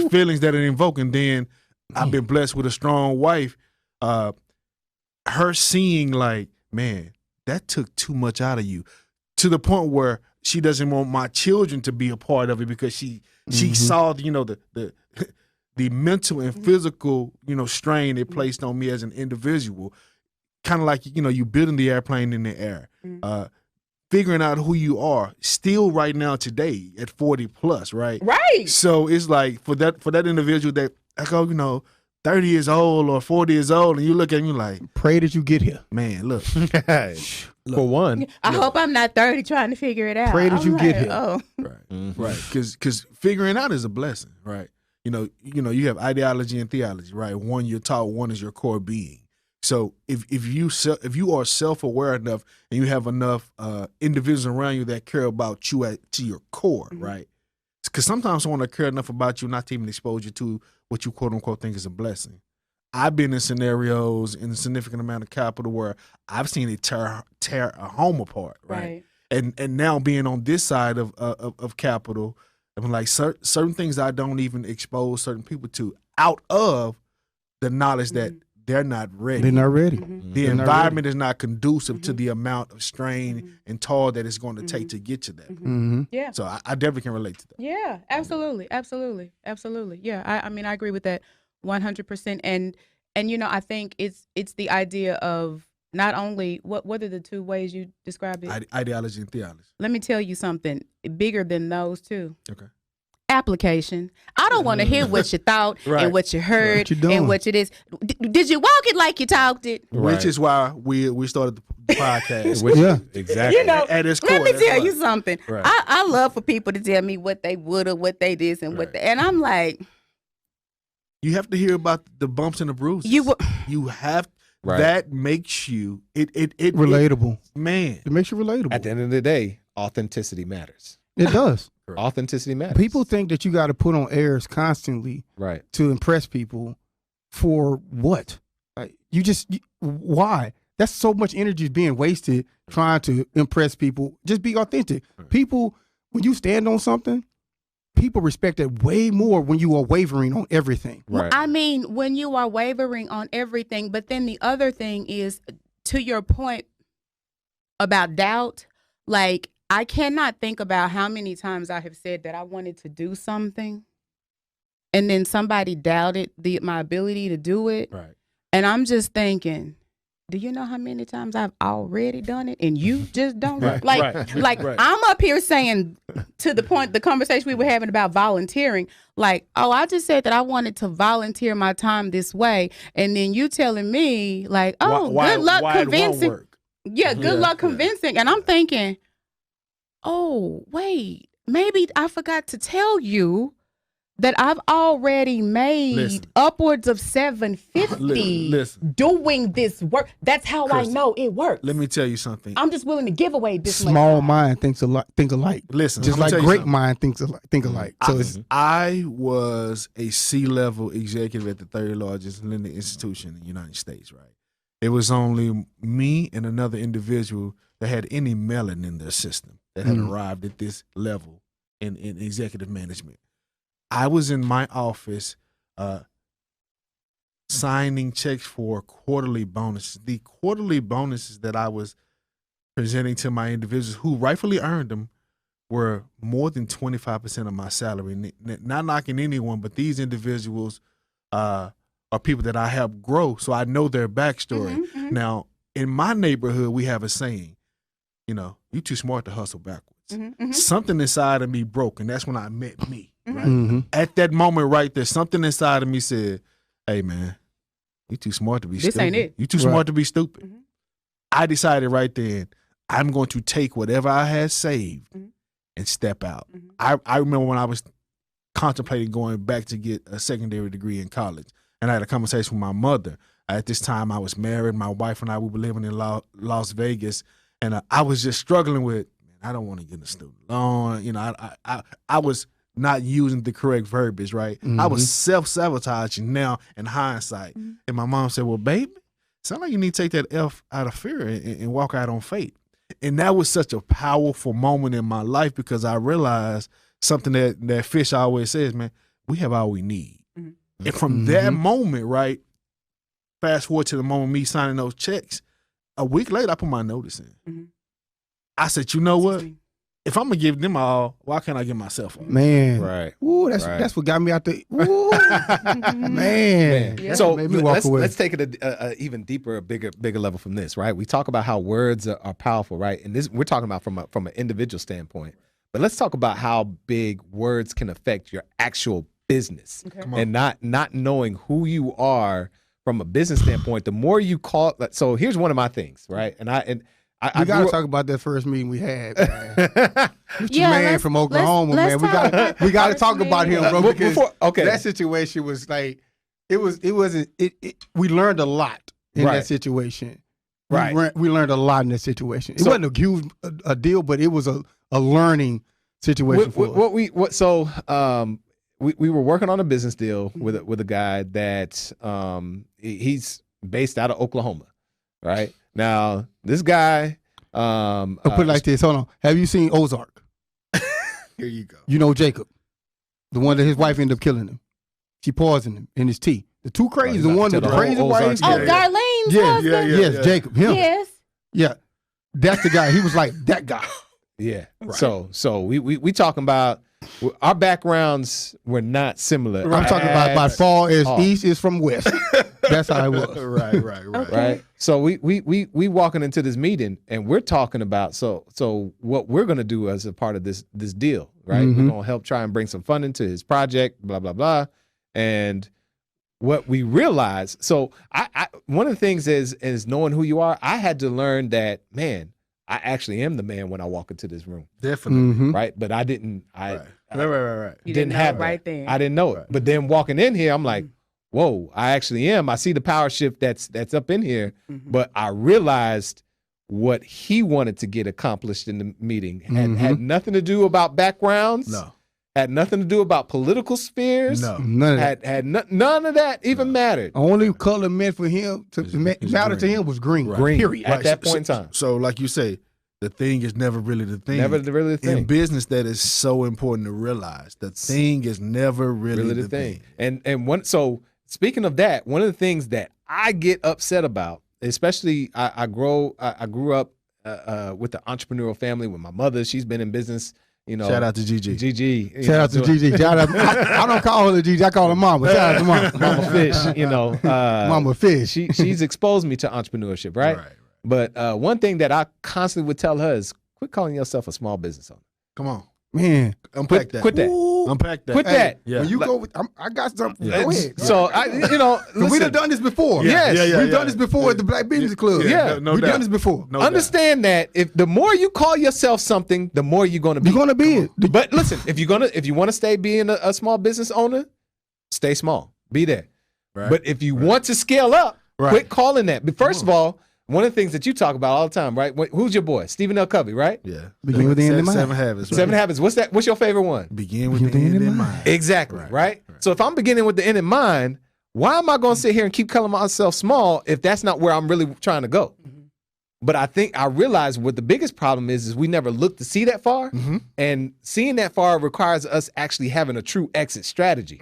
Speaker 4: feelings that it invoke. And then I've been blessed with a strong wife. Her seeing like, man, that took too much out of you, to the point where she doesn't want my children to be a part of it because she saw the mental and physical, strain it placed on me as an individual. Kind of like, you building the airplane in the air, figuring out who you are still right now today at 40 plus, right?
Speaker 3: Right.
Speaker 4: So it's like for that individual that I go, 30 years old or 40 years old, and you look at me like,
Speaker 2: pray that you get here.
Speaker 4: man, look.
Speaker 1: For one,
Speaker 3: I hope I'm not 30 trying to figure it out.
Speaker 2: Pray that you get here.
Speaker 3: Oh.
Speaker 4: Right, right. Because figuring out is a blessing, right? You have ideology and theology, right? One you're taught, one is your core being. So if you are self-aware enough and you have enough individuals around you that care about you to your core, right? Because sometimes someone that care enough about you not to even expose you to what you quote unquote think is a blessing. I've been in scenarios in a significant amount of capital where I've seen it tear a home apart, right? And now being on this side of capital, I'm like certain things I don't even expose certain people to out of the knowledge that they're not ready.
Speaker 2: They're not ready.
Speaker 4: The environment is not conducive to the amount of strain and toil that it's going to take to get to that.
Speaker 3: Yeah.
Speaker 4: So I definitely can relate to that.
Speaker 3: Yeah, absolutely. Yeah, I agree with that 100%. And I think it's the idea of not only what are the two ways you described it?
Speaker 4: Ideology and theology.
Speaker 3: Let me tell you something bigger than those two.
Speaker 4: Okay.
Speaker 3: Application. I don't want to hear what you thought and what you heard
Speaker 2: What you
Speaker 3: and what it is. Did you walk it like you talked it?
Speaker 1: Right.
Speaker 4: Which is why we started the podcast.
Speaker 1: Exactly.
Speaker 4: At its core.
Speaker 3: Let me
Speaker 4: that's
Speaker 3: tell
Speaker 4: why.
Speaker 3: you something.
Speaker 4: Right.
Speaker 3: I love for people to tell me what they would or what they this and what they, and I'm like,
Speaker 4: You have to hear about the bumps and the bruises. You have that makes you it
Speaker 2: Relatable.
Speaker 4: Man.
Speaker 2: It makes you relatable.
Speaker 1: At the end of the day, authenticity matters.
Speaker 2: It does.
Speaker 1: Authenticity matters.
Speaker 2: People think that you got to put on airs constantly
Speaker 1: right
Speaker 2: to impress people. For what? Like, why? That's so much energy is being wasted trying to impress people. Just be authentic. People, when you stand on something, people respect it way more when you are wavering on everything.
Speaker 1: Right.
Speaker 3: I mean, when you are wavering on everything, but then the other thing is, to your point about doubt, like, I cannot think about how many times I have said that I wanted to do something and then somebody doubted my ability to do it.
Speaker 4: Right.
Speaker 3: And I'm just thinking, do you know how many times I've already done it and you just don't? Like I'm up here saying, to the point, the conversation we were having about volunteering, like, oh, I just said that I wanted to volunteer my time this way. And then you telling me like, oh, good luck convincing. Yeah, good luck convincing. And I'm thinking, oh, wait, maybe I forgot to tell you that I've already made upwards of $750 doing this work. That's how I know it works.
Speaker 4: Let me tell you something.
Speaker 3: I'm just willing to give away this much.
Speaker 2: Small mind think alike.
Speaker 4: Listen,
Speaker 2: just like great mind think alike. So
Speaker 4: I was a C-level executive at the third largest lending institution in the United States, right? It was only me and another individual that had any melanin in their system that had arrived at this level in executive management. I was in my office signing checks for quarterly bonuses. The quarterly bonuses that I was presenting to my individuals who rightfully earned them were more than 25% of my salary. Not knocking anyone, but these individuals are people that I help grow, so I know their backstory. Now, in my neighborhood, we have a saying, you too smart to hustle backwards. Something inside of me broke, and that's when I met me. Right? At that moment right there, something inside of me said, hey, man, you too smart to be stupid.
Speaker 3: This ain't it.
Speaker 4: You too smart to be stupid. I decided right then, I'm going to take whatever I had saved and step out. I remember when I was contemplating going back to get a secondary degree in college, and I had a conversation with my mother. At this time, I was married. My wife and I, we were living in Las Vegas, and I was just struggling with, I don't want to get a student loan. I was not using the correct verbiage, right? I was self-sabotaging now in hindsight. And my mom said, well, baby, sound like you need to take that F out of fear and walk out on faith. And that was such a powerful moment in my life because I realized something that Fish always says, man, we have all we need. And from that moment, right, fast forward to the moment me signing those checks, a week later, I put my notice in. I said, you know what? If I'm going to give them all, why can't I give myself all?
Speaker 2: Man.
Speaker 1: Right.
Speaker 2: Ooh, that's what got me out there. Ooh. Man.
Speaker 3: Yeah.
Speaker 1: So
Speaker 2: Made me walk away.
Speaker 1: let's take it a even deeper, a bigger level from this, right? We talk about how words are powerful, right? And this we're talking about from an individual standpoint. But let's talk about how big words can affect your actual business. And not knowing who you are from a business standpoint. The more you call, so here's one of my things, right?
Speaker 2: We got to talk about that first meeting we had, man. Man from Oklahoma, man. We got to talk about him, bro. Because that situation was like, we learned a lot in that situation.
Speaker 1: Right.
Speaker 2: We learned a lot in that situation. It wasn't a huge a deal, but it was a learning situation for us.
Speaker 1: We were working on a business deal with a guy that he's based out of Oklahoma, right? Now, this guy...
Speaker 2: I'll put it like this. Hold on. Have you seen Ozark?
Speaker 4: Here you go.
Speaker 2: You know Jacob, the one that his wife ended up killing him. She poisoned him in his tea. The two crazy, the one with the crazy wife.
Speaker 3: Oh, Darlene's husband?
Speaker 2: Yes, Jacob. Him.
Speaker 3: Yes.
Speaker 2: Yeah. That's the guy. He was like that guy.
Speaker 1: Yeah. Right. So we talking about our backgrounds were not similar.
Speaker 2: I'm talking about by far as east is from west. That's how it was.
Speaker 1: Right. So we walking into this meeting and we're talking about so what we're gonna do as a part of this deal, right? We're gonna help try and bring some funding to his project, blah blah blah, and what we realized. So I one of the things is knowing who you are. I had to learn that, man, I actually am the man when I walk into this room.
Speaker 4: Definitely.
Speaker 1: Right. But I didn't. Right.
Speaker 3: You
Speaker 1: didn't have
Speaker 3: know
Speaker 1: that.
Speaker 3: Right then.
Speaker 1: I didn't know it. But then walking in here, I'm like, whoa, I actually am. I see the power shift that's up in here. But I realized what he wanted to get accomplished in the meeting had nothing to do about backgrounds.
Speaker 4: No.
Speaker 1: Had nothing to do about political spheres.
Speaker 4: No.
Speaker 2: None of that.
Speaker 1: Had none of that even mattered.
Speaker 2: Only color meant for him to matter to him was green.
Speaker 4: Right.
Speaker 1: Green.
Speaker 2: Period.
Speaker 1: At that point in time.
Speaker 4: So like you say, the thing is never really the thing.
Speaker 1: Never really the thing.
Speaker 4: In business, that is so important to realize. The thing is never really the thing.
Speaker 1: So speaking of that, one of the things that I get upset about, especially I grew up with the entrepreneurial family with my mother. She's been in business.
Speaker 4: Shout out to Gigi.
Speaker 1: Gigi.
Speaker 2: Shout out to Gigi. Shout out. I don't call her Gigi. I call her Mama. Shout out to Mama.
Speaker 1: Mama Fish.
Speaker 2: Mama Fish.
Speaker 1: She's exposed me to entrepreneurship, right? But one thing that I constantly would tell her is quit calling yourself a small business owner.
Speaker 4: Come on.
Speaker 2: Man.
Speaker 4: Unpack that.
Speaker 1: Quit that.
Speaker 4: Unpack that.
Speaker 1: Quit that.
Speaker 4: Yeah.
Speaker 2: When you go with, I got something.
Speaker 4: Yeah.
Speaker 2: Go ahead.
Speaker 1: So
Speaker 2: we done done this before.
Speaker 1: Yes.
Speaker 2: We've done this before at the Black Business Club.
Speaker 1: Yeah.
Speaker 4: No
Speaker 2: We've
Speaker 4: doubt.
Speaker 2: done this before.
Speaker 4: No
Speaker 1: understand that if the more you call yourself something, the more you're going to be.
Speaker 2: You're going to be it.
Speaker 1: But listen, if you want to stay being a small business owner, stay small. Be there.
Speaker 4: Right.
Speaker 1: But if you want to scale up, quit calling that. But first of all, one of the things that you talk about all the time, right? Who's your boy? Stephen L. Covey, right?
Speaker 4: Yeah.
Speaker 2: Begin with the end in mind.
Speaker 4: 7 Habits. Right?
Speaker 1: 7 Habits. What's that? What's your favorite one?
Speaker 4: Begin with the end in mind.
Speaker 1: Exactly, right? So if I'm beginning with the end in mind, why am I going to sit here and keep calling myself small if that's not where I'm really trying to go? But I realize what the biggest problem is we never look to see that far. And seeing that far requires us actually having a true exit strategy.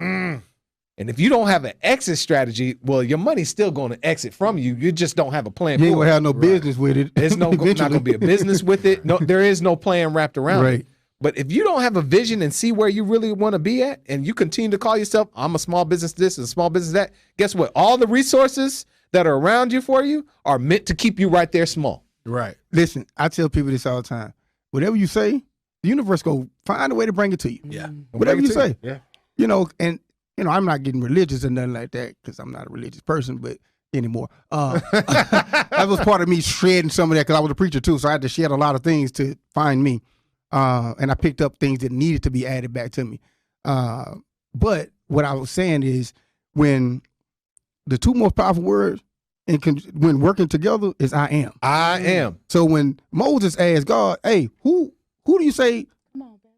Speaker 1: And if you don't have an exit strategy, well, your money's still going to exit from you. You just don't have a plan.
Speaker 2: You ain't gonna have no business with it.
Speaker 1: There's not going to be a business with it. No, there is no plan wrapped around it. But if you don't have a vision and see where you really want to be at, and you continue to call yourself, I'm a small business this and a small business that, guess what? All the resources that are around you for you are meant to keep you right there small.
Speaker 4: Right.
Speaker 2: Listen, I tell people this all the time. Whatever you say, the universe go find a way to bring it to you.
Speaker 4: Yeah.
Speaker 2: Whatever you say.
Speaker 1: Yeah.
Speaker 2: You know, and I'm not getting religious or nothing like that because I'm not a religious person, but anymore. That was part of me shredding some of that because I was a preacher too, so I had to shed a lot of things to find me. And I picked up things that needed to be added back to me. But what I was saying is when the two most powerful words when working together is I am.
Speaker 1: I am.
Speaker 2: So when Moses asked God, hey, who do you say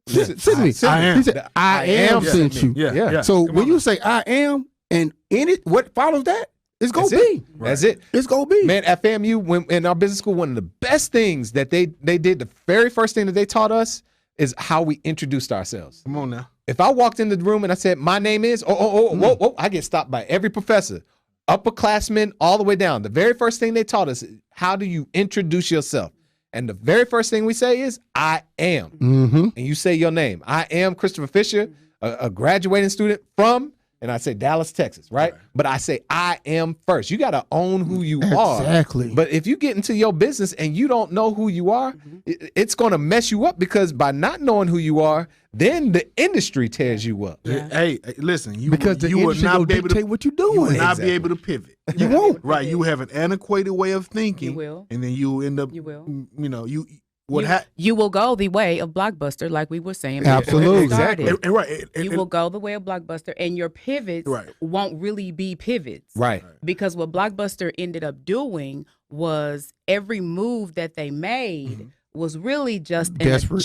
Speaker 2: sent me?
Speaker 4: I am.
Speaker 2: He said, I am sent you.
Speaker 4: Yeah.
Speaker 2: So when you say I am and in it, what follows that? It's going to be.
Speaker 1: That's it.
Speaker 2: It's going to be.
Speaker 1: Man, at FAMU, when in our business school, one of the best things that they did, the very first thing that they taught us is how we introduced ourselves.
Speaker 4: Come on now.
Speaker 1: If I walked into the room and I said, my name is, whoa, I get stopped by every professor, upperclassmen all the way down. The very first thing they taught us is how do you introduce yourself? And the very first thing we say is, I am.
Speaker 2: Mm-hmm.
Speaker 1: And you say your name. I am Christopher Fisher, a graduating student from, and I say Dallas, Texas, right? But I say I am first. You got to own who you are.
Speaker 2: Exactly.
Speaker 1: But if you get into your business and you don't know who you are, it's going to mess you up because by not knowing who you are, then the industry tears you up.
Speaker 3: Yeah.
Speaker 4: Hey, listen, you
Speaker 2: Because the
Speaker 4: you will
Speaker 2: industry
Speaker 4: not
Speaker 2: will
Speaker 4: be able
Speaker 2: dictate
Speaker 4: to
Speaker 2: what you're
Speaker 4: you will
Speaker 2: doing.
Speaker 4: not
Speaker 1: Exactly.
Speaker 4: be able to pivot.
Speaker 2: You won't.
Speaker 4: Right, you have an antiquated way of thinking.
Speaker 3: You will.
Speaker 4: And then you end up
Speaker 3: You will.
Speaker 4: you know,
Speaker 3: You will go the way of Blockbuster, like we were saying.
Speaker 2: Absolutely.
Speaker 3: before we started.
Speaker 1: Exactly.
Speaker 4: and right.
Speaker 3: You will go the way of Blockbuster, and your pivots won't really be pivots.
Speaker 1: Right.
Speaker 3: Because what Blockbuster ended up doing was every move that they made was really just an
Speaker 2: Desperate.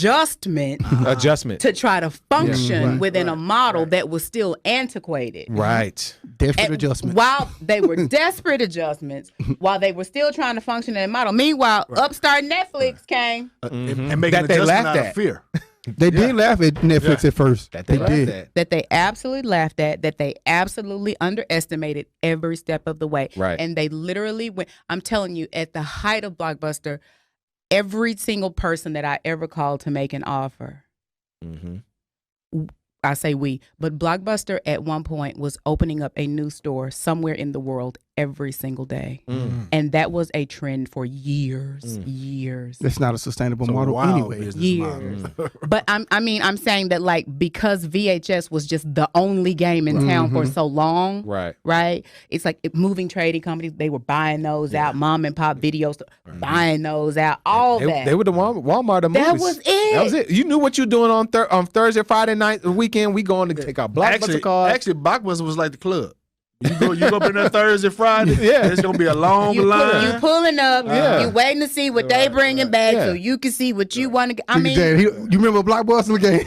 Speaker 1: Adjustment.
Speaker 3: to try to function
Speaker 2: Right.
Speaker 3: within a model that was still antiquated.
Speaker 1: Right.
Speaker 2: Desperate
Speaker 3: And
Speaker 2: adjustment.
Speaker 3: While they were desperate adjustments, while they were still trying to function in a model. Meanwhile, upstart Netflix came.
Speaker 4: and make
Speaker 1: That
Speaker 4: an
Speaker 1: they
Speaker 4: adjustment
Speaker 1: laughed
Speaker 4: out
Speaker 1: at.
Speaker 4: of fear.
Speaker 2: They did laugh at Netflix at first.
Speaker 1: That they laughed
Speaker 2: did.
Speaker 1: at.
Speaker 3: That they absolutely laughed at, that they absolutely underestimated every step of the way.
Speaker 1: Right.
Speaker 3: And they literally went, I'm telling you, at the height of Blockbuster, every single person that I ever called to make an offer, I say we, but Blockbuster at one point was opening up a new store somewhere in the world every single day. And that was a trend for years.
Speaker 2: That's not a sustainable
Speaker 4: It's a
Speaker 2: model
Speaker 4: wild
Speaker 2: anyway.
Speaker 4: business
Speaker 3: Years.
Speaker 4: model.
Speaker 3: But I'm saying that like because VHS was just the only game in town for so long,
Speaker 1: Right.
Speaker 3: It's like moving trading companies, they were buying those out, mom and pop videos, buying those out, all that.
Speaker 1: They were the Walmart of
Speaker 3: That
Speaker 1: movies.
Speaker 3: was it.
Speaker 1: That was it. You knew what you were doing on Thursday, Friday night, the weekend. We going to take our Blockbuster cards.
Speaker 4: Actually, Blockbuster was like the club. You go up in there Thursday, Friday.
Speaker 1: Yeah.
Speaker 4: It's gonna be a long
Speaker 3: you
Speaker 4: line.
Speaker 3: you pulling up,
Speaker 1: Yeah.
Speaker 3: you waiting to see what they bringing back
Speaker 1: Yeah.
Speaker 3: so you can see what you want to get. I
Speaker 2: See,
Speaker 3: mean,
Speaker 2: Dad, you remember Blockbuster game?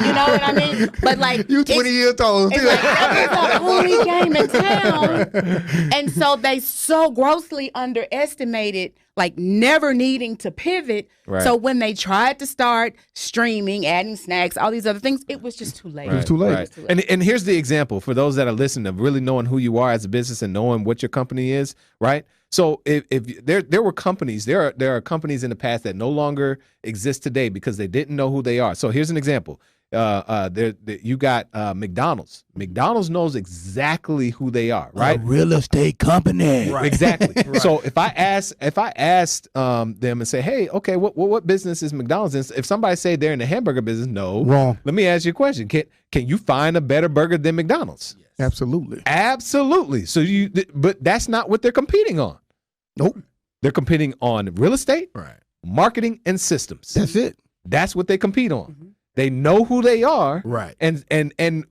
Speaker 3: you know what I mean? But like
Speaker 2: You 20 years old.
Speaker 3: It's like that was the only game in town. And so they so grossly underestimated like never needing to pivot.
Speaker 1: Right.
Speaker 3: So when they tried to start streaming, adding snacks, all these other things, it was just too late.
Speaker 2: It was too late.
Speaker 1: Right. And here's the example for those that are listening of really knowing who you are as a business and knowing what your company is, right? So if there were companies, there are companies in the past that no longer exist today because they didn't know who they are. So here's an example. You got McDonald's. McDonald's knows exactly who they are, right?
Speaker 2: A real estate company.
Speaker 1: Exactly. So if I asked them and say, hey, okay, what business is McDonald's in? If somebody say they're in the hamburger business, no.
Speaker 2: Wrong.
Speaker 1: Let me ask you a question. Can you find a better burger than McDonald's?
Speaker 2: Absolutely.
Speaker 1: Absolutely. So but that's not what they're competing on.
Speaker 2: Nope.
Speaker 1: They're competing on real estate, marketing, and systems.
Speaker 2: That's it.
Speaker 1: That's what they compete on. They know who they are,
Speaker 4: Right.
Speaker 1: And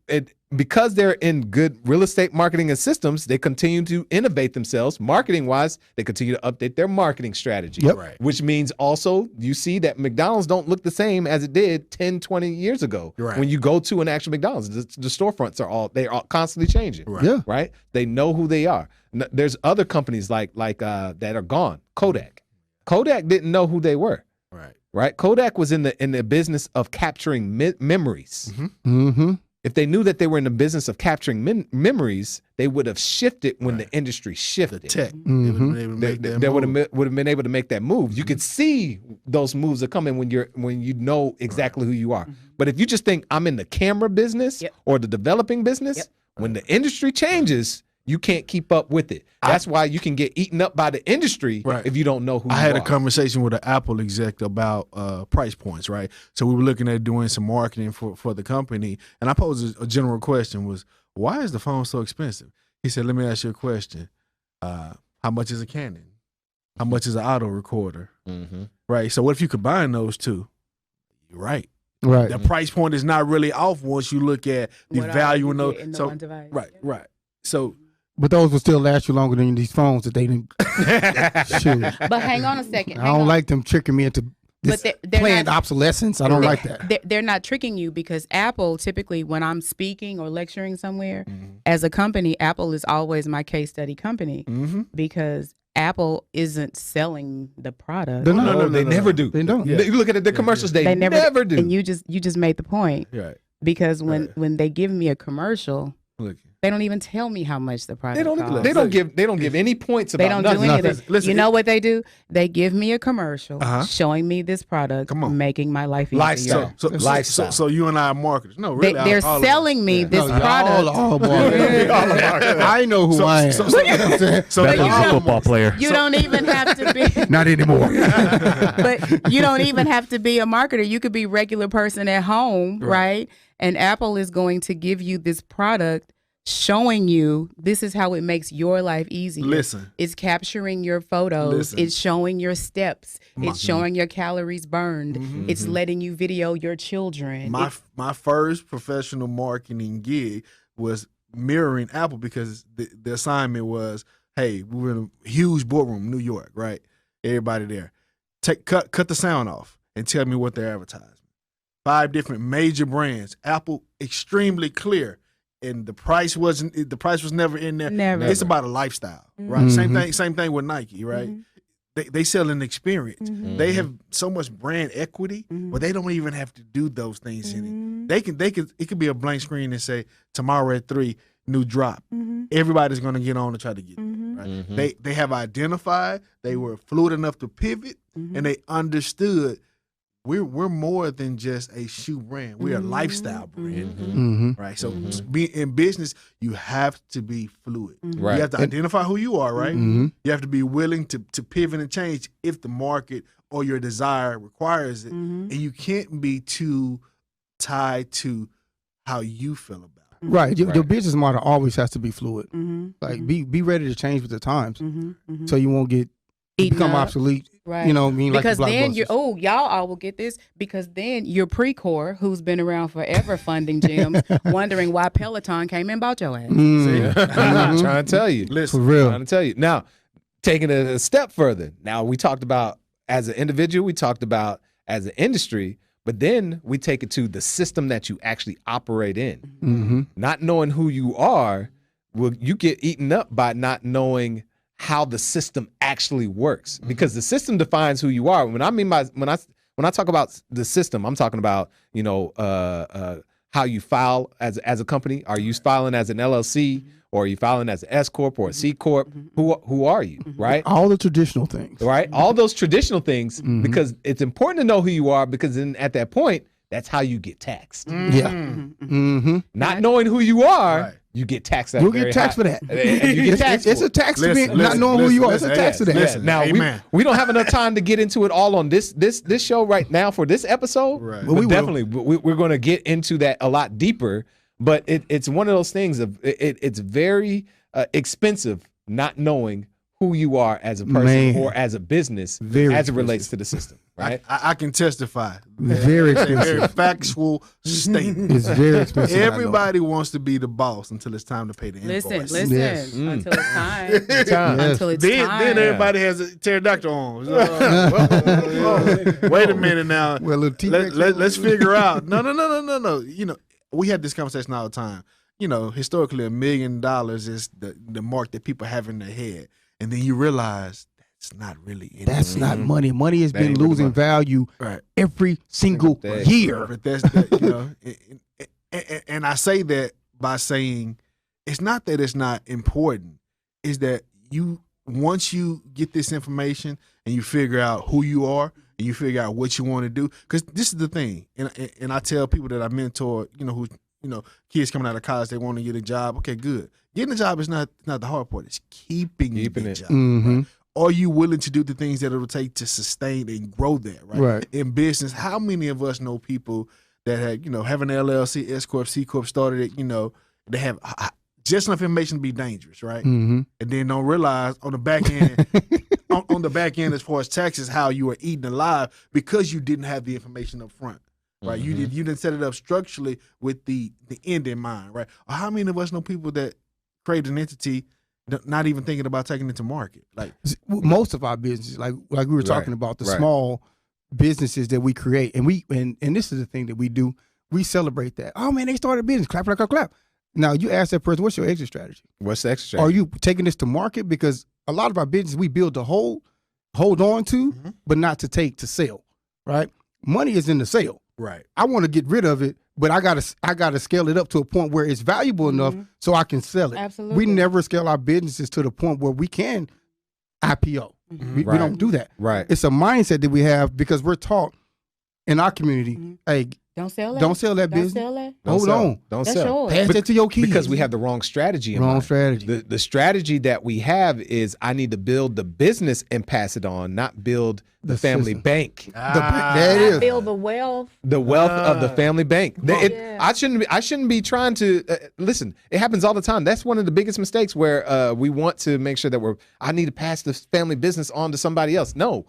Speaker 1: because they're in good real estate marketing and systems, they continue to innovate themselves. Marketing wise, they continue to update their marketing strategy.
Speaker 2: Yep.
Speaker 4: Right.
Speaker 1: Which means also you see that McDonald's don't look the same as it did 10, 20 years ago.
Speaker 4: Right.
Speaker 1: When you go to an actual McDonald's, the storefronts are constantly changing.
Speaker 4: Right.
Speaker 2: Yeah.
Speaker 1: Right? They know who they are. There's other companies like that are gone. Kodak. Kodak didn't know who they were.
Speaker 4: Right.
Speaker 1: Right? Kodak was in the business of capturing memories.
Speaker 2: Mm-hmm.
Speaker 1: If they knew that they were in the business of capturing memories, they would have shifted when the industry shifted.
Speaker 4: The tech.
Speaker 2: Mhm.
Speaker 1: They would have been able to make that move. You could see those moves are coming when you know exactly who you are. But if you just think I'm in the camera business or the developing business, when the industry changes, you can't keep up with it. That's why you can get eaten up by the industry if you don't know who you are.
Speaker 4: I had a conversation with an Apple exec about price points, right? So we were looking at doing some marketing for the company, and I posed a general question was, why is the phone so expensive? He said, let me ask you a question. How much is a Canon? How much is an auto recorder? Right? So what if you combine those two? You're right.
Speaker 2: Right.
Speaker 4: The price point is not really off once you look at the value in those.
Speaker 3: In one device.
Speaker 4: Right. So
Speaker 2: But those will still last you longer than these phones that they didn't. Shoot.
Speaker 3: But hang on a second.
Speaker 2: I don't like them tricking me into this
Speaker 3: they're
Speaker 2: planned
Speaker 3: not-
Speaker 2: obsolescence. I don't like that.
Speaker 3: They're not tricking you because Apple, typically when I'm speaking or lecturing somewhere, as a company, Apple is always my case study company because Apple isn't selling the product.
Speaker 2: They're not.
Speaker 1: No, they never do.
Speaker 2: They don't.
Speaker 1: You look at the commercials, they never do.
Speaker 3: And you just made the point.
Speaker 4: right.
Speaker 3: Because when they give me a commercial,
Speaker 4: Look.
Speaker 3: they don't even tell me how much the product costs.
Speaker 1: They don't give any points about
Speaker 3: They don't
Speaker 1: nothing.
Speaker 3: do anything.
Speaker 4: Listen,
Speaker 3: You know what they do? They give me a commercial showing me this product,
Speaker 4: Come on.
Speaker 3: making my life easier.
Speaker 1: Lifestyle.
Speaker 4: So you and I are marketers. No, really.
Speaker 3: They're
Speaker 4: all of us.
Speaker 3: selling me this product.
Speaker 2: I know who I am.
Speaker 4: So
Speaker 3: But you don't-
Speaker 5: football player.
Speaker 3: You don't even have to be.
Speaker 2: Not anymore.
Speaker 3: But you don't even have to be a marketer. You could be a regular person at home, right? And Apple is going to give you this product showing you this is how it makes your life easier.
Speaker 4: Listen.
Speaker 3: It's capturing your photos.
Speaker 4: Listen.
Speaker 3: It's showing your steps. It's showing your calories burned. It's letting you video your children.
Speaker 4: My first professional marketing gig was mirroring Apple because the assignment was, hey, we were in a huge boardroom, New York, right? Everybody there. Cut the sound off and tell me what they're advertising. 5 different major brands. Apple, extremely clear. And the price was never in there.
Speaker 3: Never.
Speaker 4: It's about a lifestyle, right? Same thing with Nike, right? They sell an experience. They have so much brand equity, but they don't even have to do those things in it. It could be a blank screen and say tomorrow at 3, new drop. Everybody's gonna get on to try to get it. Right? They have identified, they were fluid enough to pivot, and they understood we're more than just a shoe brand. We're a lifestyle brand, right? So be in business, you have to be fluid.
Speaker 1: Right.
Speaker 4: You have to identify who you are, right? You have to be willing to pivot and change if the market or your desire requires it, and you can't be too tied to how you feel about it.
Speaker 2: Right. Your business model always has to be fluid. Like be ready to change with the times, so you won't become obsolete.
Speaker 3: Right.
Speaker 2: You know what I mean?
Speaker 3: Because
Speaker 2: like the
Speaker 3: then
Speaker 2: blockbusters.
Speaker 3: y'all all will get this because then your Precor, who's been around forever funding gyms, wondering why Peloton came and bought your ass.
Speaker 1: I'm trying to tell you.
Speaker 2: For real.
Speaker 1: Trying to tell you. Now, taking it a step further. Now, we talked about as an individual, we talked about as an industry, but then we take it to the system that you actually operate in. Not knowing who you are, you get eaten up by not knowing how the system actually works, because the system defines who you are. When I talk about the system, I'm talking about how you file as a company. Are you filing as an LLC, or are you filing as an S corp or a C corp? Who are you, right?
Speaker 2: All the traditional things,
Speaker 1: right? All those traditional things, because it's important to know who you are, because then at that point, that's how you get taxed.
Speaker 2: Yeah.
Speaker 1: Not knowing who you are, you get taxed.
Speaker 2: You'll get taxed for that.
Speaker 1: And you get taxed.
Speaker 2: It's a tax to not knowing who you are. It's a tax to that.
Speaker 1: Now we don't have enough time to get into it all on this show right now for this episode.
Speaker 4: Right.
Speaker 1: But we're going to get into that a lot deeper. But it's one of those things of it's very expensive not knowing who you are as a person or as a business as it relates to the system. Right?
Speaker 4: I can testify.
Speaker 2: Very
Speaker 4: Very
Speaker 2: expensive.
Speaker 4: factual statement.
Speaker 2: It's very expensive. I know.
Speaker 4: Everybody wants to be the boss until it's time to pay the invoice.
Speaker 3: Listen,
Speaker 2: Yes.
Speaker 3: until it's time.
Speaker 2: Yes.
Speaker 3: Until it's
Speaker 4: Then
Speaker 3: time.
Speaker 4: everybody has a pterodactyl on. Wait a minute now.
Speaker 2: Well, a T-Rex-
Speaker 4: Let's figure out. No. You know, we had this conversation all the time. You know, historically, $1 million is the mark that people have in their head, and then you realize that's not really anything.
Speaker 2: That's not money. Money has been
Speaker 1: ain't really
Speaker 2: losing
Speaker 1: money.
Speaker 2: value
Speaker 4: Right.
Speaker 2: every single
Speaker 1: day.
Speaker 2: year.
Speaker 4: But that's you know, And I say that by saying it's not that it's not important. Is that once you get this information and you figure out who you are and you figure out what you want to do, because this is the thing, and I tell people that I mentor, kids coming out of college, they want to get a job. Okay, good. Getting a job is not the hard part. It's keeping the job.
Speaker 2: Mm-hmm.
Speaker 4: Right? Are you willing to do the things that it will take to sustain and grow that? Right. In business, how many of us know people that have an LLC, S corp, C corp, started it? They have just enough information to be dangerous, right?
Speaker 2: Mm-hmm.
Speaker 4: And then don't realize on the back end, on the back end as far as taxes, how you are eaten alive because you didn't have the information up front, right?
Speaker 1: Mm-hmm.
Speaker 4: You didn't set it up structurally with the end in mind, right? Or how many of us know people that create an entity not even thinking about taking it to market? Like
Speaker 2: most of our businesses, like we were talking about, the small businesses that we create, and this is the thing that we do. We celebrate that. Oh man, they started a business. Clap, clap, clap, clap. Now you ask that person, what's your exit strategy?
Speaker 1: What's the exit strategy?
Speaker 2: Are you taking this to market? Because a lot of our business we build to hold on to, but not to take to sell. Right? Money is in the sale.
Speaker 4: Right.
Speaker 2: I want to get rid of it, but I gotta scale it up to a point where it's valuable enough so I can sell it.
Speaker 3: Absolutely.
Speaker 2: We never scale our businesses to the point where we can IPO. We don't do that.
Speaker 1: Right.
Speaker 2: It's a mindset that we have because we're taught in our community, hey,
Speaker 3: don't sell that.
Speaker 2: Don't sell that
Speaker 3: Don't
Speaker 2: business.
Speaker 3: sell that.
Speaker 2: Hold on.
Speaker 1: Don't
Speaker 3: That's
Speaker 1: sell.
Speaker 3: yours.
Speaker 2: Pass that to your kids.
Speaker 1: Because we have the wrong strategy in
Speaker 2: Wrong
Speaker 1: mind.
Speaker 2: strategy.
Speaker 1: The strategy that we have is I need to build the business and pass it on, not build the family
Speaker 2: system.
Speaker 1: bank.
Speaker 2: There it is.
Speaker 3: Build the wealth.
Speaker 1: The wealth of the family bank.
Speaker 3: Yeah.
Speaker 1: I shouldn't be trying to listen. It happens all the time. That's one of the biggest mistakes where we want to make sure that I need to pass this family business on to somebody else. No,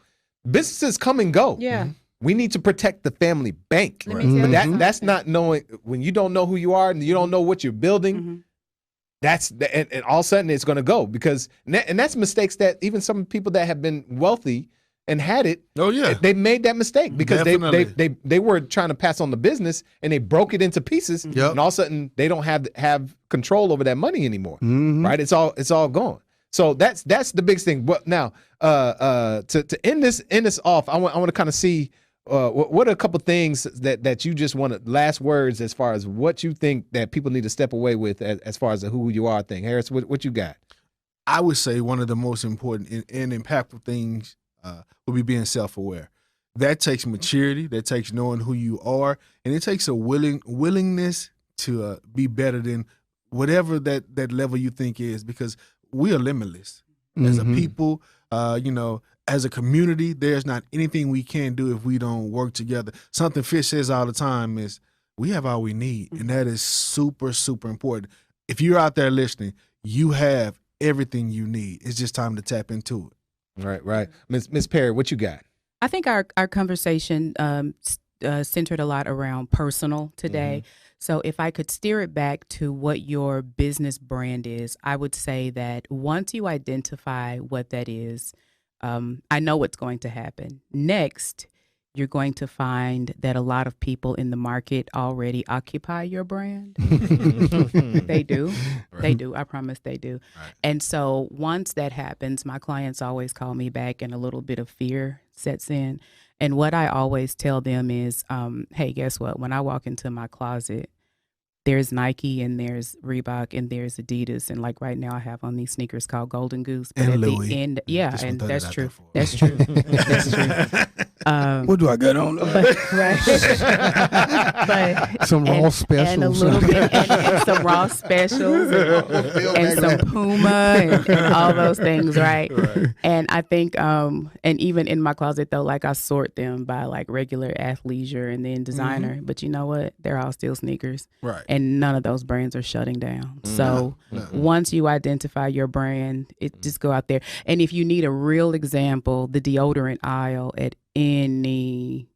Speaker 1: businesses come and go.
Speaker 3: Yeah.
Speaker 1: We need to protect the family bank.
Speaker 3: Let me tell you
Speaker 1: But
Speaker 3: something.
Speaker 1: that's not knowing when you don't know who you are and you don't know what you're building. And all of a sudden it's going to go because that's mistakes that even some people that have been wealthy and had it.
Speaker 4: Oh yeah,
Speaker 1: they made that mistake because
Speaker 4: Definitely.
Speaker 1: they were trying to pass on the business and they broke it into pieces.
Speaker 2: Yep.
Speaker 1: And all of a sudden they don't have control over that money anymore.
Speaker 2: Mhm.
Speaker 1: Right? It's all gone. So that's the biggest thing. But now to end this off, I want to kind of see. What are a couple things that you just want to last words as far as what you think that people need to step away with as far as the who you are thing? Harris, what you got?
Speaker 4: I would say one of the most important and impactful things would be being self-aware. That takes maturity. That takes knowing who you are, and it takes a willingness to be better than whatever that level you think is, because we are limitless as a people. As a community, there's not anything we can do if we don't work together. Something Fish says all the time is we have all we need, and that is super, super important. If you're out there listening, you have everything you need. It's just time to tap into it.
Speaker 1: Right. Ms. Perry, what you got?
Speaker 3: I think our conversation centered a lot around personal today. So if I could steer it back to what your business brand is, I would say that once you identify what that is, I know what's going to happen. Next, you're going to find that a lot of people in the market already occupy your brand. They do.
Speaker 4: Right.
Speaker 3: They do. I promise they do.
Speaker 4: Right.
Speaker 3: And so once that happens, my clients always call me back and a little bit of fear sets in. And what I always tell them is, hey, guess what? When I walk into my closet, there's Nike and there's Reebok and there's Adidas, and like right now I have on these sneakers called Golden Goose. But
Speaker 4: And
Speaker 3: at
Speaker 4: Louis.
Speaker 3: the end,
Speaker 4: Just
Speaker 3: and
Speaker 4: throw
Speaker 3: that's
Speaker 4: that out
Speaker 3: true.
Speaker 4: there for us.
Speaker 3: That's true. That's true.
Speaker 2: What do I got on?
Speaker 3: But
Speaker 2: Some raw specials.
Speaker 3: and a little bit, and some raw specials, and some Puma, and all those things, right? And I think, and even in my closet though, like I sort them by like regular athleisure and then designer. But you know what? They're all still sneakers.
Speaker 4: Right.
Speaker 3: And none of those brands are shutting down. So once you identify your brand, just go out there. And if you need a real example, the deodorant aisle at any